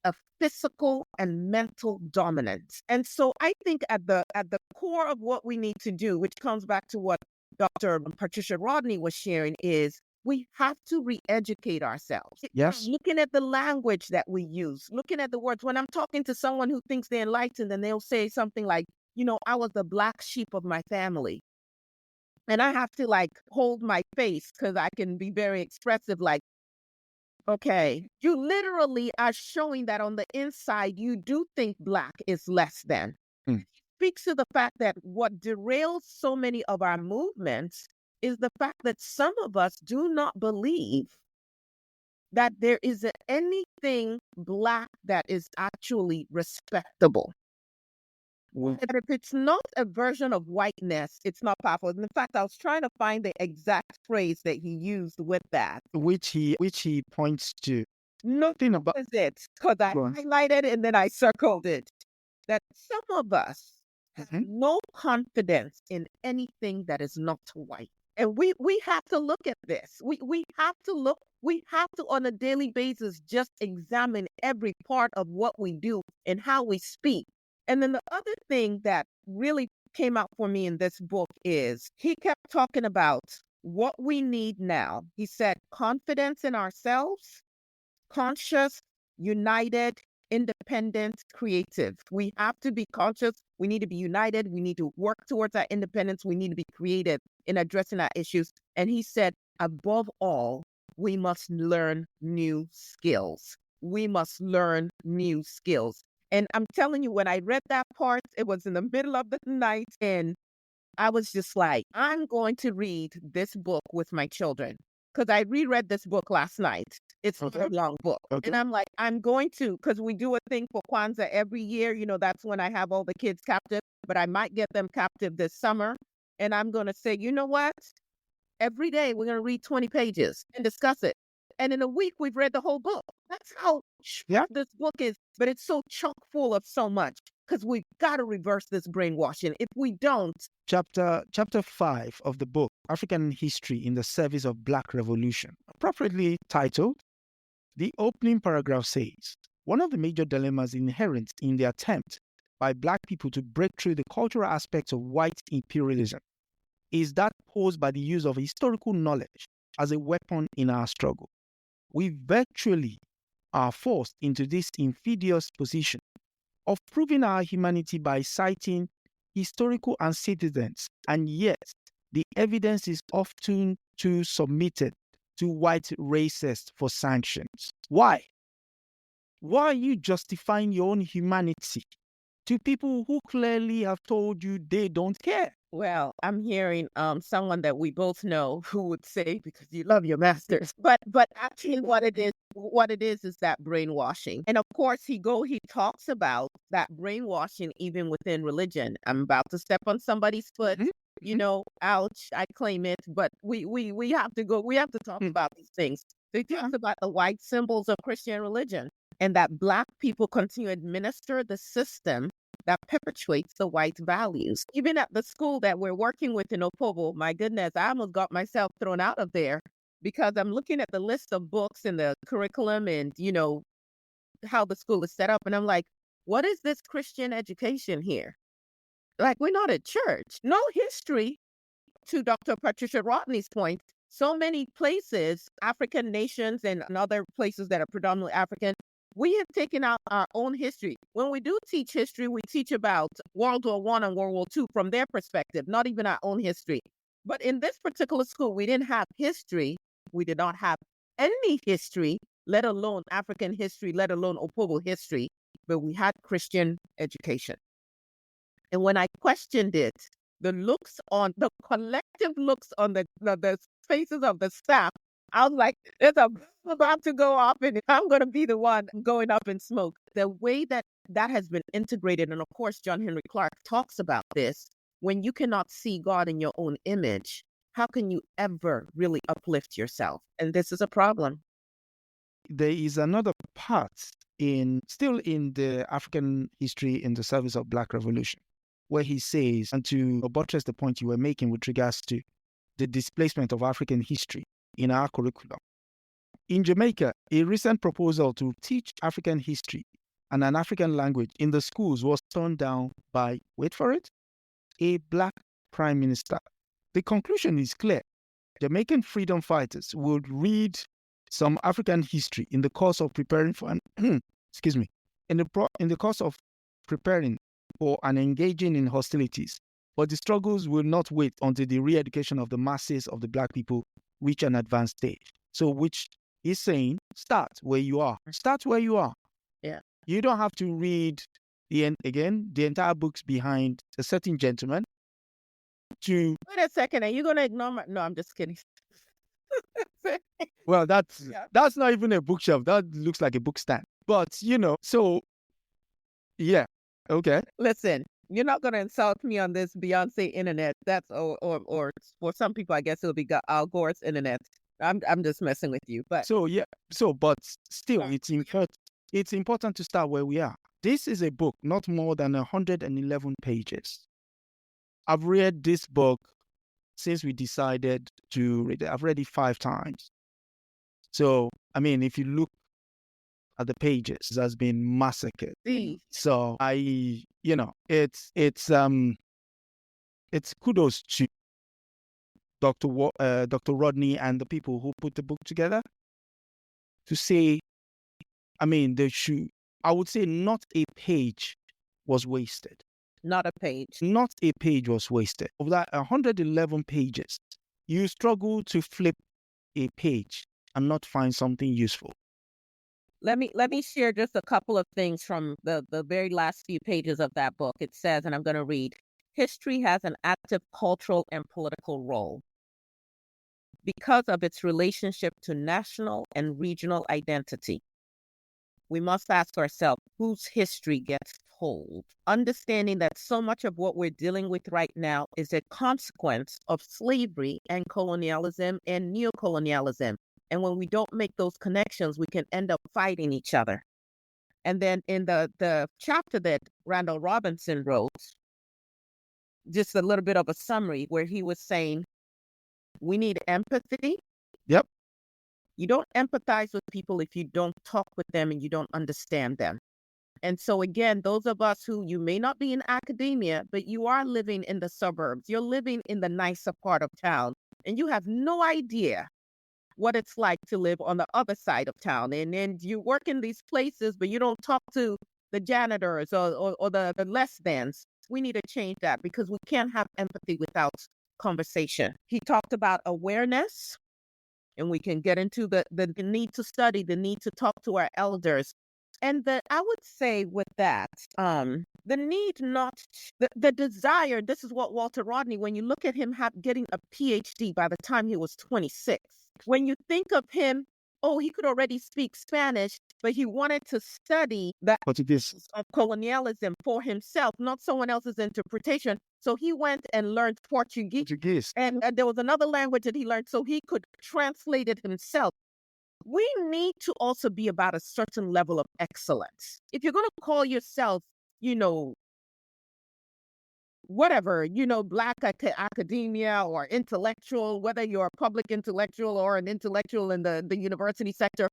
a physical and mental dominance. And so I think at the core of what we need to do, which comes back to what Dr. Patricia Rodney was sharing, is we have to re-educate ourselves. Yes. Looking at the language that we use, looking at the words. When I'm talking to someone who thinks they're enlightened and they'll say something like, I was the black sheep of my family. And I have to hold my face because I can be very expressive, okay, you literally are showing that on the inside, you do think Black is less than. Speaks to the fact that what derails so many of our movements is the fact that some of us do not believe that there is anything Black that is actually respectable. That if it's not a version of whiteness, it's not powerful. In fact, I was trying to find the exact phrase that he used with that. Which he points to. Nothing about it, because I highlighted and then I circled it. That some of us have no confidence in anything that is not white. And we have to look at this. We have to on a daily basis just examine every part of what we do and how we speak. And then the other thing that really came out for me in this book is he kept talking about what we need now. He said confidence in ourselves, conscious, united, independent, creative. We have to be conscious. We need to be united. We need to work towards our independence. We need to be creative in addressing our issues. And he said, above all, we must learn new skills. We must learn new skills. And I'm telling you, when I read that part, it was in the middle of the night. And I was just like, I'm going to read this book with my children. Because I reread this book last night. It's a very long book. And I'm like, I'm going to, because we do a thing for Kwanzaa every year. That's when I have all the kids captive. But I might get them captive this summer. And I'm going to say, you know what? Every day we're going to read 20 pages and discuss it. And in a week, we've read the whole book. That's how short this book is. But it's so chock full of so much because we've got to reverse this brainwashing. If we don't. Chapter 5 of the book, African History in the Service of Black Revolution, appropriately titled, the opening paragraph says, one of the major dilemmas inherent in the attempt by Black people to break through the cultural aspects of white imperialism is that posed by the use of historical knowledge as a weapon in our struggle. We virtually are forced into this insidious position of proving our humanity by citing historical antecedents, and yet the evidence is often too submitted to white racists for sanctions. Why? Why are you justifying your own humanity to people who clearly have told you they don't care? Well, I'm hearing someone that we both know who would say, because you love your masters, but actually what it is that brainwashing. And of course he talks about that brainwashing even within religion. I'm about to step on somebody's foot. You know, ouch, I claim it, but we have to talk about these things. So he talks about the white symbols of Christian religion and that Black people continue to administer the system that perpetuates the white values. Even at the school that we're working with in Opobo, my goodness, I almost got myself thrown out of there because I'm looking at the list of books and the curriculum and, you know, how the school is set up. And I'm like, what is this Christian education here? Like, we're not a church. No history. To Dr. Patricia Rodney's point, so many places, African nations and other places that are predominantly African, we have taken out our own history. When we do teach history, we teach about World War I and World War II from their perspective, not even our own history. But in this particular school, we didn't have history. We did not have any history, let alone African history, let alone Opobo history, but we had Christian education. And when I questioned it, the collective looks on the faces of the staff, I was like, there's a bomb about to go off and I'm going to be the one going up in smoke. The way that has been integrated, and of course, John Henry Clark talks about this, when you cannot see God in your own image, how can you ever really uplift yourself? And this is a problem. There is another part still in the African history in the service of Black Revolution, where he says, and to buttress the point you were making with regards to the displacement of African history in our curriculum. In Jamaica, a recent proposal to teach African history and an African language in the schools was turned down by, wait for it, a Black prime minister. The conclusion is clear. Jamaican freedom fighters would read some African history in the course of preparing for in the course of preparing for and engaging in hostilities. But the struggles will not wait until the re-education of the masses of the Black people reach an advanced stage. So which is saying, start where you are. Start where you are. Yeah. You don't have to read the entire books behind a certain gentleman to... Wait a second, are you going to ignore my... No, I'm just kidding. Well, that's not even a bookshelf. That looks like a book stand. But, so, yeah, okay. Listen, you're not going to insult me on this Beyonce internet. That's or for some people, I guess it'll be Al Gore's internet. I'm just messing with you. But so yeah, but still, it's important to start where we are. This is a book not more than 111 pages. I've read this book since we decided to read it. I've read it 5 times. So I mean, if you look at the pages, it has been massacred. So it's kudos to Dr. Rodney and the people who put the book together to say, I mean, I would say not a page was wasted. Not a page. Not a page was wasted. Of that 111 pages, you struggle to flip a page and not find something useful. Let me share just a couple of things from the very last few pages of that book. It says, and I'm going to read, history has an active cultural and political role because of its relationship to national and regional identity. We must ask ourselves, whose history gets told? Understanding that so much of what we're dealing with right now is a consequence of slavery and colonialism and neocolonialism. And when we don't make those connections, we can end up fighting each other. And then in the chapter that Randall Robinson wrote, just a little bit of a summary where he was saying, we need empathy. Yep. You don't empathize with people if you don't talk with them and you don't understand them. And so again, those of us who you may not be in academia, but you are living in the suburbs, you're living in the nicer part of town, and you have no idea what it's like to live on the other side of town. And you work in these places, but you don't talk to the janitors or the less thans. We need to change that because we can't have empathy without conversation. He talked about awareness. And we can get into the need to study, the need to talk to our elders. And I would say with that, the need not, the desire, this is what Walter Rodney, when you look at him getting a PhD by the time he was 26, when you think of him, he could already speak Spanish, but he wanted to study the Portuguese of colonialism for himself, not someone else's interpretation. So he went and learned Portuguese. And there was another language that he learned so he could translate it himself. We need to also be about a certain level of excellence. If you're going to call yourself, whatever, Black academia or intellectual, whether you're a public intellectual or an intellectual in the university sector,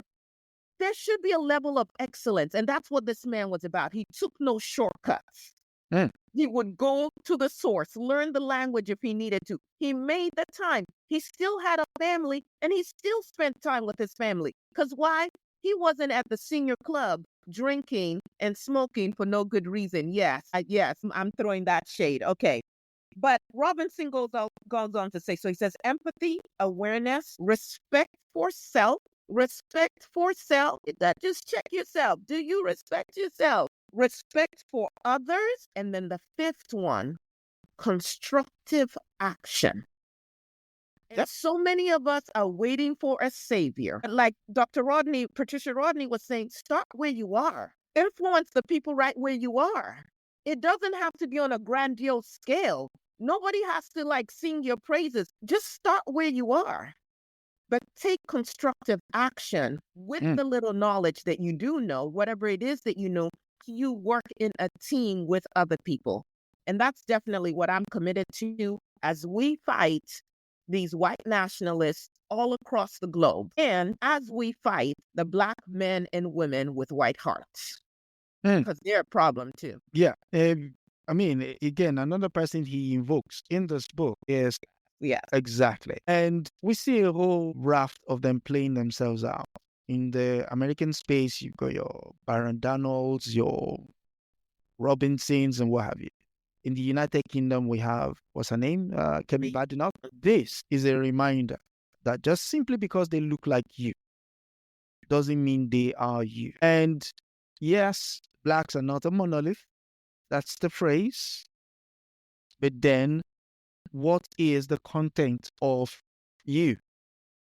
there should be a level of excellence. And that's what this man was about. He took no shortcuts. He would go to the source, learn the language if he needed to. He made the time. He still had a family, and he still spent time with his family. Because why? He wasn't at the senior club drinking and smoking for no good reason. Yes, I'm throwing that shade. Okay. But Robinson goes on to say, so he says, empathy, awareness, respect for self. Just check yourself. Do you respect yourself? Respect for others. And then the fifth one, constructive action. And so many of us are waiting for a savior. Like Patricia Rodney was saying, start where you are. Influence the people right where you are. It doesn't have to be on a grandiose scale. Nobody has to sing your praises. Just start where you are. But take constructive action with the little knowledge that you do know, whatever it is that you know, you work in a team with other people. And that's definitely what I'm committed to as we fight these white nationalists all across the globe. And as we fight the Black men and women with white hearts, because they're a problem too. Yeah. Again, another person he invokes in this book is exactly. And we see a whole raft of them playing themselves out. In the American space, you've got your Baron Donalds, your Robinsons, and what have you. In the United Kingdom, we have, what's her name? Kemi Badenoch. This is a reminder that just simply because they look like you doesn't mean they are you. And yes, Blacks are not a monolith. That's the phrase. But then, what is the content of you?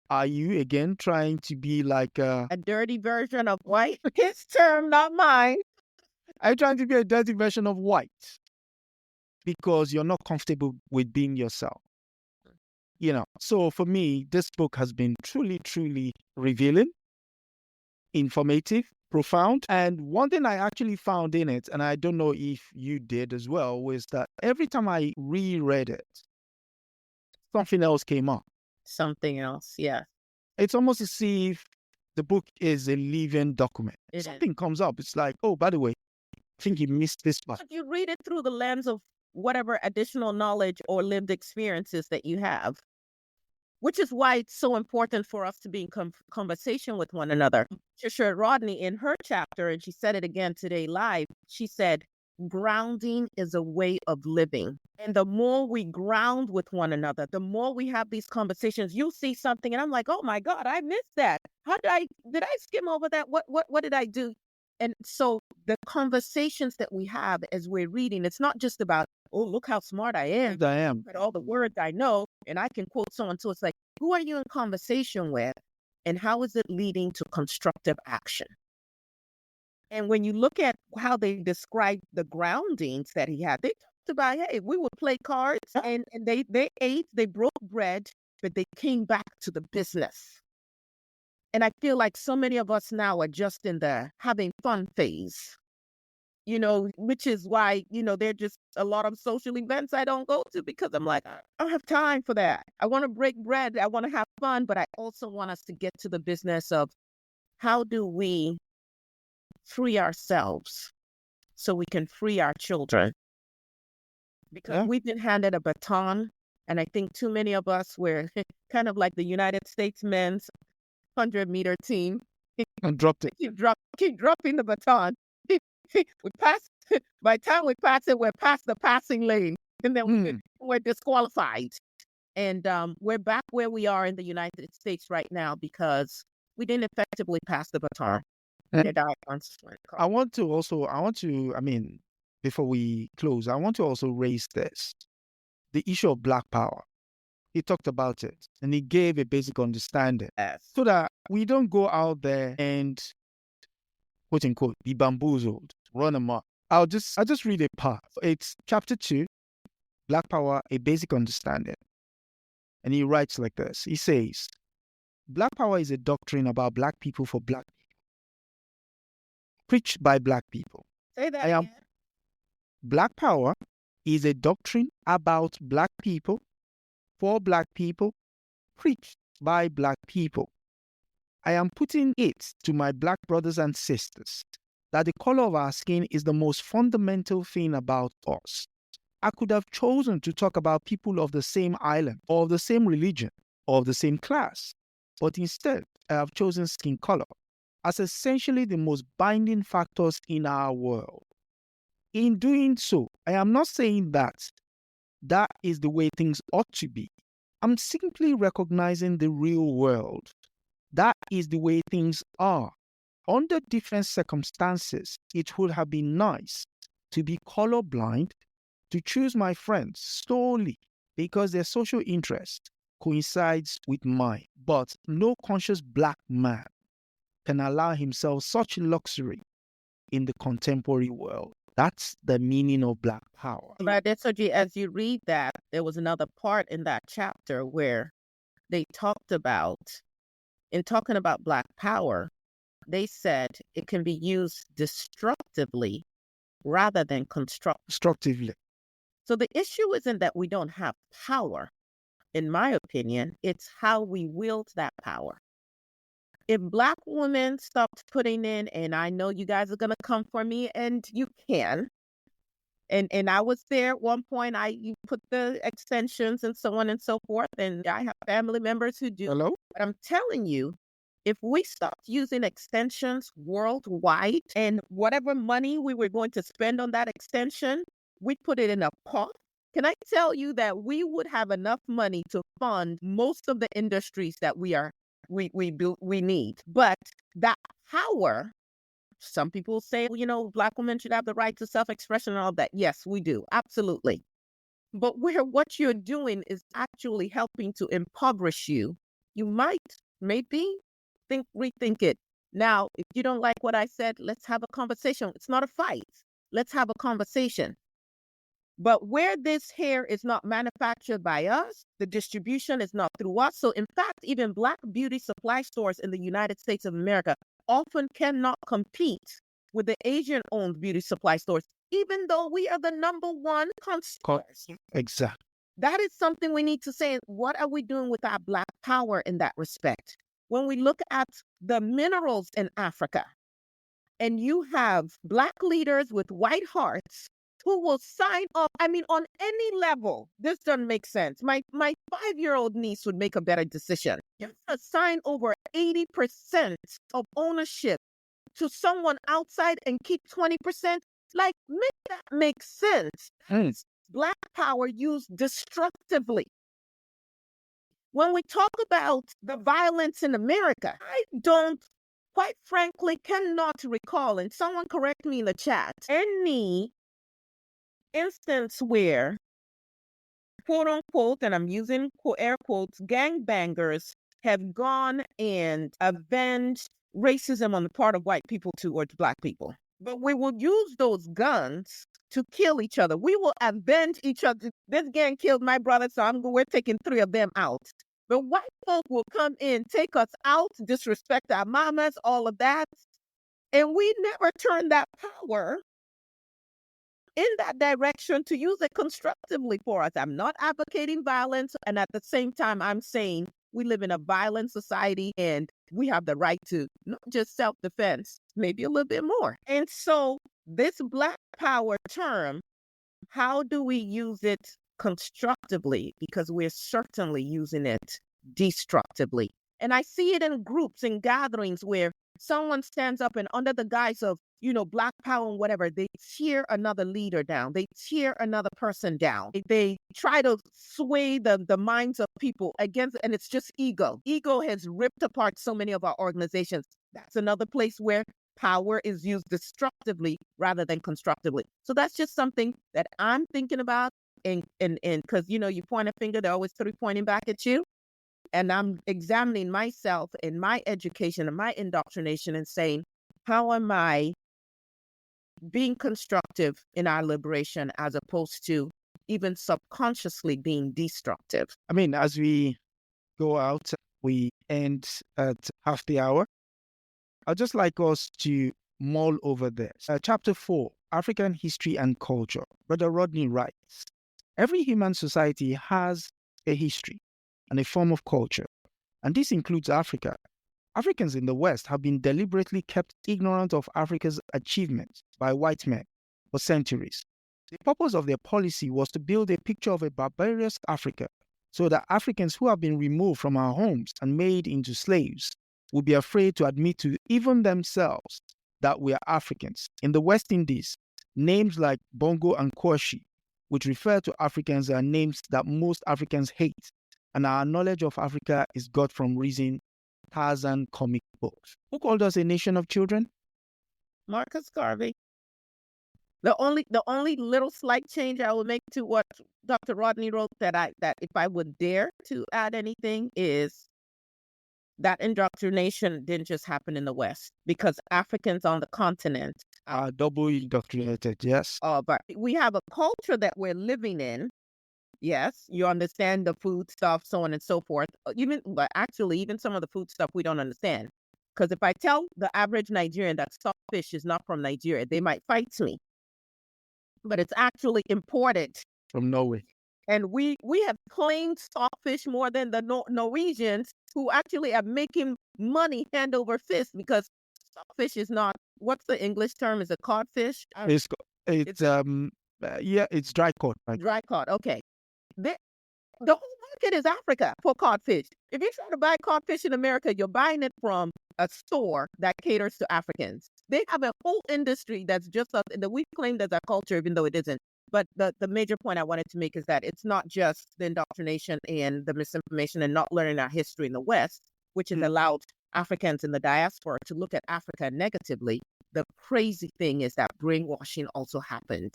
Are you, again, trying to be like a dirty version of white? His term, not mine. Are you trying to be a dirty version of white? Because you're not comfortable with being yourself. So for me, this book has been truly, truly revealing, informative, profound. And one thing I actually found in it, and I don't know if you did as well, was that every time I reread it, something else came up. Something else, yeah. It's almost as if the book is a living document. Something comes up. It's like, oh, by the way, I think you missed this part. But you read it through the lens of whatever additional knowledge or lived experiences that you have, which is why it's so important for us to be in conversation with one another. Patricia Rodney, in her chapter, and she said it again today live, she said, grounding is a way of living. And the more we ground with one another, the more we have these conversations, you'll see something and I'm like, oh my God, I missed that. Did I skim over that? What did I do? And so the conversations that we have as we're reading, it's not just about, oh, look how smart I am. But all the words I know, and I can quote so and so. It's like, who are you in conversation with? And how is it leading to constructive action? And when you look at how they describe the groundings that he had, they talked about, hey, we would play cards and they ate, they broke bread, but they came back to the business. And I feel like so many of us now are just in the having fun phase, which is why, there are just a lot of social events I don't go to because I'm like, I don't have time for that. I want to break bread. I want to have fun, but I also want us to get to the business of how do we free ourselves so we can free our children? Because we've been handed a baton, and I think too many of us were kind of like the United States men's 100-meter team. And dropped it. Keep dropping the baton. We pass. By the time we pass it, we're past the passing lane, and then we're disqualified. And we're back where we are in the United States right now because we didn't effectively pass the baton. Before we close, I want to also raise this, the issue of Black power. He talked about it and he gave a basic understanding so that we don't go out there and, quote unquote, be bamboozled, run amok. I'll just read a part. It's chapter 2, Black Power, a Basic Understanding. And he writes like this. He says, Black power is a doctrine about Black people for Black people, preached by Black people. Say that again. Black power is a doctrine about Black people for Black people, preached by Black people. I am putting it to my Black brothers and sisters that the color of our skin is the most fundamental thing about us. I could have chosen to talk about people of the same island, or of the same religion, or of the same class, but instead I have chosen skin color as essentially the most binding factors in our world. In doing so, I am not saying that is the way things ought to be. I'm simply recognizing the real world. That is the way things are. Under different circumstances, it would have been nice to be colorblind, to choose my friends solely because their social interest coincides with mine. But no conscious Black man can allow himself such luxury in the contemporary world. That's the meaning of Black power. But Adesoji, as you read that, there was another part in that chapter where they talked about, in talking about Black power, they said it can be used destructively rather than constructively. So the issue isn't that we don't have power. In my opinion, it's how we wield that power. If Black women stopped putting in, and I know you guys are going to come for me, and you can. And I was there at one point. You put the extensions and so on and so forth. And I have family members who do. Hello? But I'm telling you, if we stopped using extensions worldwide and whatever money we were going to spend on that extension, we put it in a pot. Can I tell you that we would have enough money to fund most of the industries that we need? But that power, some people say, Black women should have the right to self-expression and all that. Yes, we do. Absolutely. But where what you're doing is actually helping to impoverish you, you might, maybe, rethink it. Now, if you don't like what I said, let's have a conversation. It's not a fight. Let's have a conversation. But where this hair is not manufactured by us, the distribution is not through us. So in fact, even Black beauty supply stores in the United States of America often cannot compete with the Asian-owned beauty supply stores, even though we are the number one consumers. Exactly. That is something we need to say. What are we doing with our Black power in that respect? When we look at the minerals in Africa, and you have Black leaders with white hearts who will sign up, on any level. This doesn't make sense. My 5-year-old niece would make a better decision. You assign over 80% of ownership to someone outside and keep 20%. Make that make sense. Black power used destructively. When we talk about the violence in America, I don't, quite frankly, cannot recall, and someone correct me in the chat, any instance where, quote unquote, and I'm using air quotes, gangbangers have gone and avenged racism on the part of white people towards Black people. But we will use those guns to kill each other. We will avenge each other. This gang killed my brother, so we're taking 3 of them out. But white folk will come in, take us out, disrespect our mamas, all of that. And we never turn that power in that direction to use it constructively for us. I'm not advocating violence. And at the same time, I'm saying we live in a violent society and we have the right to not just self-defense, maybe a little bit more. And so this Black power term, how do we use it constructively? Because we're certainly using it destructively. And I see it in groups and gatherings where someone stands up and under the guise of, Black power and whatever, they tear another leader down. They tear another person down. They try to sway the minds of people against, and it's just ego. Ego has ripped apart so many of our organizations. That's another place where power is used destructively rather than constructively. So that's just something that I'm thinking about. And because, you point a finger, they're always pointing back at you. And I'm examining myself and my education and my indoctrination and saying, how am I being constructive in our liberation as opposed to even subconsciously being destructive? I mean, as we go out, we end at half the hour. I'd just like us to mull over this. Chapter 4, African History and Culture. Brother Rodney writes, every human society has a history and a form of culture, and this includes Africa. Africans in the West have been deliberately kept ignorant of Africa's achievements by white men for centuries. The purpose of their policy was to build a picture of a barbarous Africa so that Africans who have been removed from our homes and made into slaves would be afraid to admit to even themselves that we are Africans. In the West Indies, names like Bongo and Koshi, which refer to Africans, are names that most Africans hate, and our knowledge of Africa is got from reading Tarzan comic books. Who called us a nation of children? Marcus Garvey. The only little slight change I will make to what Dr. Rodney wrote that if I would dare to add anything is that indoctrination didn't just happen in the West, because Africans on the continent are double indoctrinated, yes. But we have a culture that we're living in. Yes, you understand the food stuff, so on and so forth. Even some of the food stuff we don't understand. Because if I tell the average Nigerian that saltfish is not from Nigeria, they might fight me. But it's actually imported from Norway. And we have claimed saltfish more than the Norwegians, who actually are making money hand over fist, because saltfish is not, what's the English term? Is it codfish? It's dry cod. Right? Dry cod, okay. The whole market is Africa for codfish. If you try to buy codfish in America, you're buying it from a store that caters to Africans. They have a whole industry that's just us, that we claim as our culture, even though it isn't. But the major point I wanted to make is that it's not just the indoctrination and the misinformation and not learning our history in the West, which has allowed Africans in the diaspora to look at Africa negatively. The crazy thing is that brainwashing also happened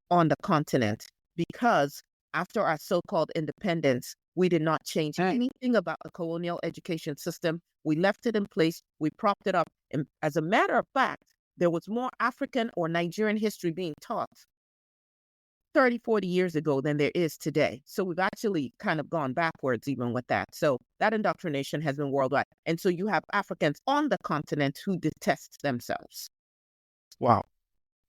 on the continent, because after our so-called independence, we did not change anything about the colonial education system. We left it in place. We propped it up. And as a matter of fact, there was more African or Nigerian history being taught 30, 40 years ago than there is today. So we've actually kind of gone backwards even with that. So that indoctrination has been worldwide. And so you have Africans on the continent who detest themselves. Wow.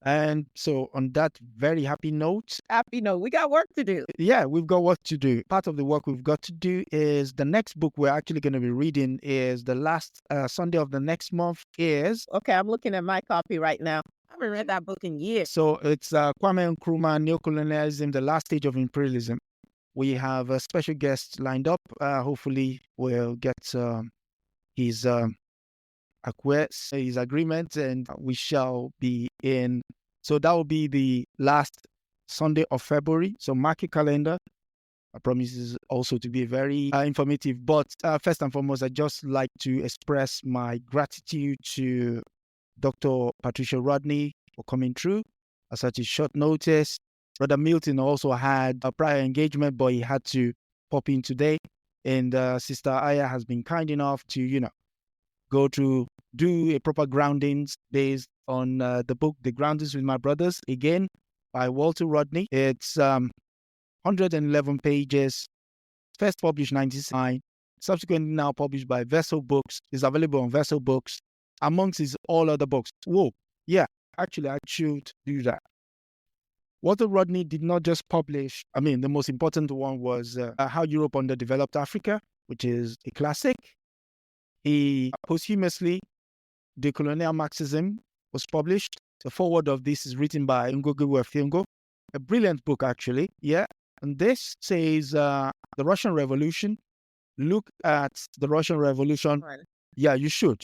And so on that very happy note, we got work to do. Yeah, we've got work to do. Part of the work we've got to do is the next book we're actually going to be reading is the last Sunday of the next month is... Okay, I'm looking at my copy right now. I haven't read that book in years. So it's Kwame Nkrumah, Neocolonialism, the Last Stage of Imperialism. We have a special guest lined up. Hopefully we'll get his agreement, and we shall be in. So that will be the last Sunday of February. So mark your calendar. I promise is also to be very informative. But first and foremost, I'd just like to express my gratitude to Dr. Patricia Rodney for coming through at such a short notice. Brother Milton also had a prior engagement, but he had to pop in today. And Sister Aya has been kind enough to, go to do a proper groundings based on the book, The Groundings with My Brothers, again, by Walter Rodney. It's 111 pages, first published 1999, subsequently now published by Vessel Books. It's available on Vessel Books, amongst his all other books. Whoa, yeah, actually, I should do that. Walter Rodney did not just publish, the most important one was How Europe Underdeveloped Africa, which is a classic. He posthumously, Decolonial Marxism was published. The foreword of this is written by Ngozi Wefiungo, a brilliant book actually, yeah. And this says the Russian Revolution, look at the Russian Revolution. Right. Yeah, you should.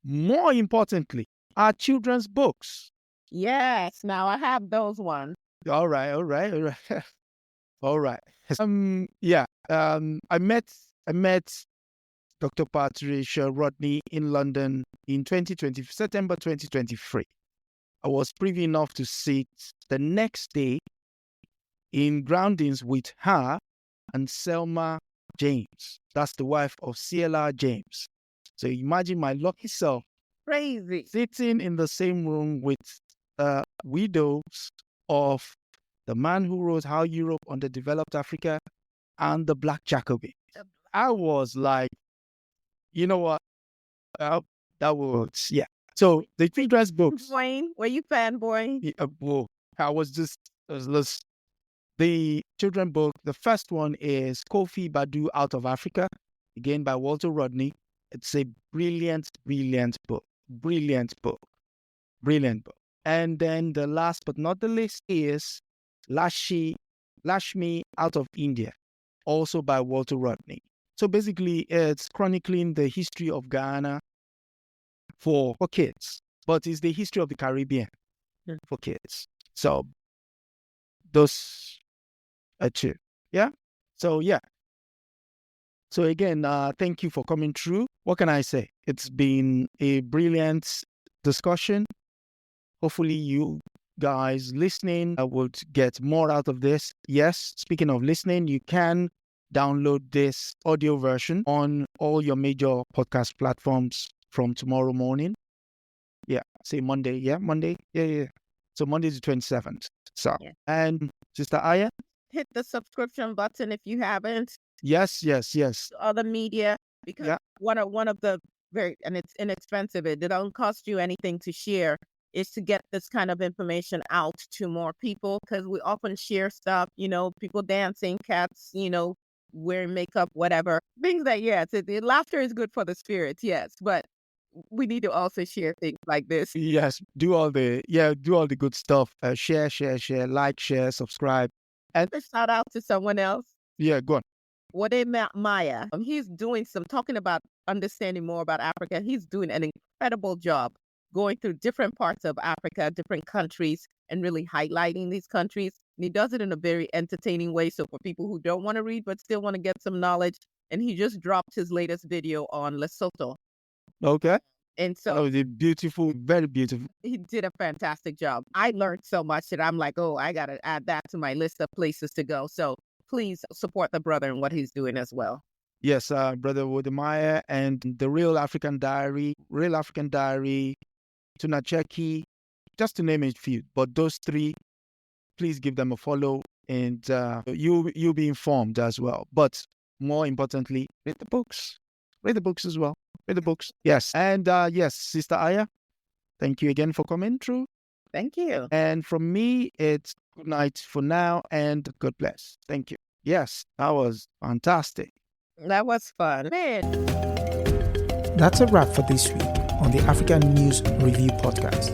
More importantly, our children's books. Yes. Now I have those ones. All right. All right. I met Dr. Patricia Rodney in London in September 2023. I was privy enough to sit the next day in Groundings with her and Selma James. That's the wife of CLR James. So imagine my lucky self Crazy. sitting in the same room with widows of the man who wrote How Europe Underdeveloped Africa and the Black Jacobin. I was like, you know what? That was, yeah. So the children's books. Wayne, were you fanboy? I was just, the children's book. The first one is Kofi Badu Out of Africa, again by Walter Rodney. It's a brilliant book. And then the last but not the least is Lashmi Out of India, also by Walter Rodney. So basically, it's chronicling the history of Ghana for kids, but it's the history of the Caribbean for kids. So those are two. Yeah. So again, thank you for coming through. What can I say? It's been a brilliant discussion. Hopefully you guys listening would get more out of this. Yes, speaking of listening, you can download this audio version on all your major podcast platforms from tomorrow morning. Yeah, say Monday. Yeah, Monday. Yeah. So Monday the 27th. So, and Sister Aya? Hit the subscription button if you haven't. Yes. Other media, because one of the and it's inexpensive. It don't cost you anything to share. Is to get this kind of information out to more people, because we often share stuff, people dancing, cats, wearing makeup, whatever. Things that, laughter is good for the spirits, yes, but we need to also share things like this. Yes, do all the good stuff. Share, like, share, subscribe. And a shout out to someone else. Yeah, go on. Wade Maya. He's doing talking about understanding more about Africa. He's doing an incredible job going through different parts of Africa, different countries, and really highlighting these countries. And he does it in a very entertaining way. So for people who don't want to read but still want to get some knowledge, and he just dropped his latest video on Lesotho. Okay. And so very beautiful. He did a fantastic job. I learned so much that I'm like, I got to add that to my list of places to go. So please support the brother and what he's doing as well. Yes, Brother Wodemaya and the Real African Diary, Tunacheki, just to name a few. But those three, please give them a follow, and you'll be informed as well. But more importantly, read the books. Read the books as well. Read the books. Yes. And yes, Sister Aya, thank you again for coming through. Thank you. And from me, it's good night for now, and God bless. Thank you. Yes, that was fantastic. That was fun. Man. That's a wrap for this week on the African News Review podcast.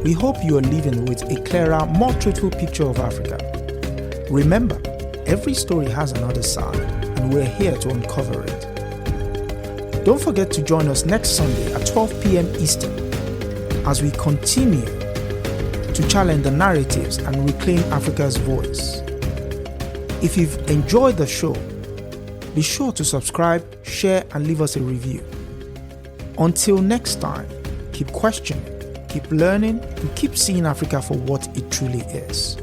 We hope you are leaving with a clearer, more truthful picture of Africa. Remember, every story has another side, and we're here to uncover it. Don't forget to join us next Sunday at 12 p.m. Eastern as we continue to challenge the narratives and reclaim Africa's voice. If you've enjoyed the show, be sure to subscribe, share, and leave us a review. Until next time, keep questioning, keep learning, and keep seeing Africa for what it truly is.